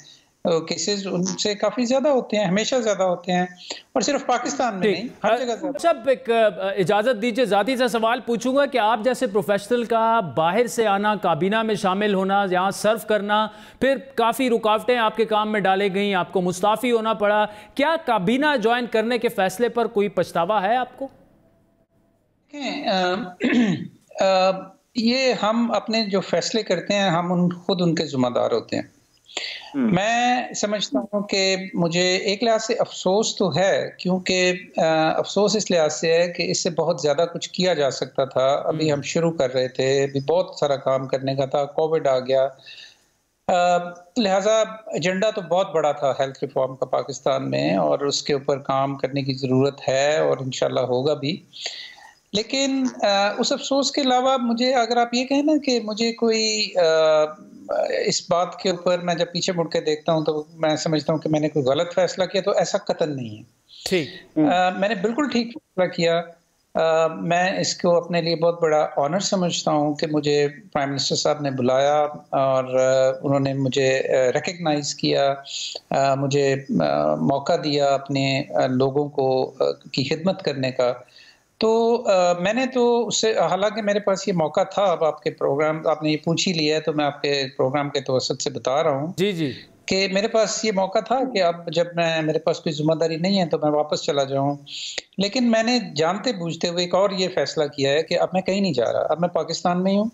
کیسز ان سے کافی زیادہ ہوتے ہیں، ہمیشہ زیادہ ہوتے ہیں، اور صرف پاکستان میں نہیں، ہر جگہ زیادہ۔ سب ایک اجازت دیجئے ذاتی سا سوال پوچھوں گا کہ آپ جیسے پروفیشنل کا باہر سے آنا، کابینہ میں شامل ہونا، یہاں سرو کرنا، پھر کافی رکاوٹیں آپ کے کام میں ڈالے گئیں، آپ کو مستعفی ہونا پڑا، کیا کابینہ جوائن کرنے کے فیصلے پر کوئی پچھتاوا ہے آپ کو؟ یہ ہم اپنے جو فیصلے کرتے ہیں ہم خود ان کے ذمہ دار ہوتے ہیں۔ میں سمجھتا ہوں کہ مجھے ایک لحاظ سے افسوس تو ہے، کیونکہ افسوس اس لحاظ سے ہے کہ اس سے بہت زیادہ کچھ کیا جا سکتا تھا۔ ابھی ہم شروع کر رہے تھے، ابھی بہت سارا کام کرنے کا تھا، کووڈ آ گیا، لہٰذا ایجنڈا تو بہت بڑا تھا ہیلتھ ریفارم کا پاکستان میں، اور اس کے اوپر کام کرنے کی ضرورت ہے اور انشاءاللہ ہوگا بھی۔ لیکن اس افسوس کے علاوہ مجھے، اگر آپ یہ کہیں نا کہ مجھے کوئی اس بات کے اوپر میں جب پیچھے مڑ کے دیکھتا ہوں تو میں سمجھتا ہوں کہ میں نے کوئی غلط فیصلہ کیا، تو ایسا قطعاً نہیں ہے۔ ٹھیک، میں نے بالکل ٹھیک فیصلہ کیا۔ میں اس کو اپنے لیے بہت بڑا آنر سمجھتا ہوں کہ مجھے پرائم منسٹر صاحب نے بلایا اور انہوں نے مجھے ریکگنائز کیا، مجھے موقع دیا اپنے لوگوں کو کی خدمت کرنے کا۔ تو میں نے تو اس سے، حالانکہ میرے پاس یہ موقع تھا، اب آپ کے پروگرام آپ نے یہ پوچھ ہی لیا ہے تو میں آپ کے پروگرام کے توسط سے بتا رہا ہوں جی کہ میرے پاس یہ موقع تھا کہ اب جب میرے پاس کوئی ذمہ داری نہیں ہے تو میں واپس چلا جاؤں، لیکن میں نے جانتے بوجھتے ہوئے ایک اور یہ فیصلہ کیا ہے کہ اب میں کہیں نہیں جا رہا، اب میں پاکستان میں ہی ہوں،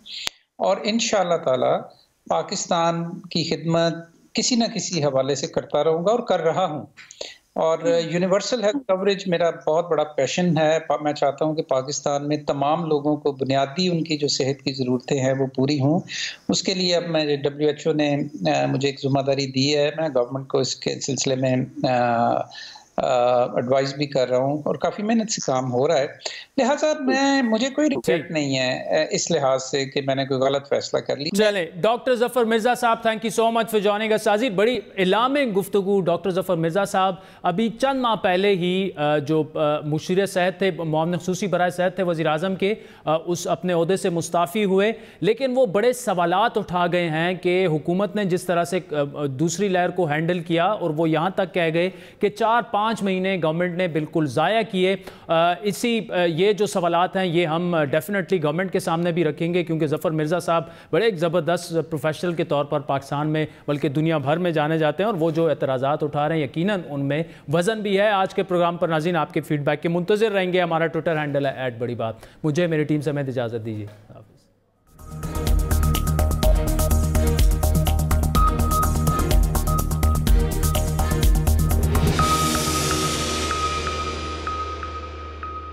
اور انشاءاللہ تعالی پاکستان کی خدمت کسی نہ کسی حوالے سے کرتا رہوں گا اور کر رہا ہوں۔ اور یونیورسل ہیلتھ کوریج میرا بہت بڑا پیشن ہے۔ میں چاہتا ہوں کہ پاکستان میں تمام لوگوں کو بنیادی ان کی جو صحت کی ضرورتیں ہیں وہ پوری ہوں۔ اس کے لیے اب میں WHO نے مجھے ایک ذمہ داری دی ہے، میں گورنمنٹ کو اس کے سلسلے میں ایڈوائز بھی کر رہا ہوں، اور کافی محنت سے کام ہو رہا ہے۔ لہٰذا مجھے کوئی ریگریٹ نہیں ہے اس لحاظ سے کہ میں نے کوئی غلط فیصلہ کر لی۔ چلیں، doctor Zafar Mirza sahab, thank you so much for joining us. سازی بڑی اعلام گفتگو ڈاکٹر ظفر مرزا صاحب ابھی چند ماہ پہلے ہی جو مشیر صحت تھے، معاون خصوصی برائے صحت تھے وزیر اعظم کے، اس اپنے عہدے سے مستعفی ہوئے، لیکن وہ بڑے سوالات اٹھا گئے ہیں کہ حکومت نے جس طرح سے دوسری لہر کو ہینڈل کیا، اور وہ یہاں تک کہہ گئے کہ 4-5 5 مہینے گورنمنٹ نے بالکل ضائع کیے. یہ جو سوالات ہیں یہ ہم ڈیفینیٹلی گورنمنٹ کے سامنے بھی رکھیں گے, کیونکہ ظفر مرزا صاحب بڑے ایک زبردست پروفیشنل کے طور پر پاکستان میں بلکہ دنیا بھر میں جانے جاتے ہیں, اور وہ جو اعتراضات اٹھا رہے ہیں یقیناً ان میں وزن بھی ہے. آج کے پروگرام پر ناظرین آپ کے فیڈ بیک کے منتظر رہیں گے. ہمارا ٹویٹر ہینڈل ہے @بڑی بات. مجھے میری ٹیم سمیت اجازت دیجیے.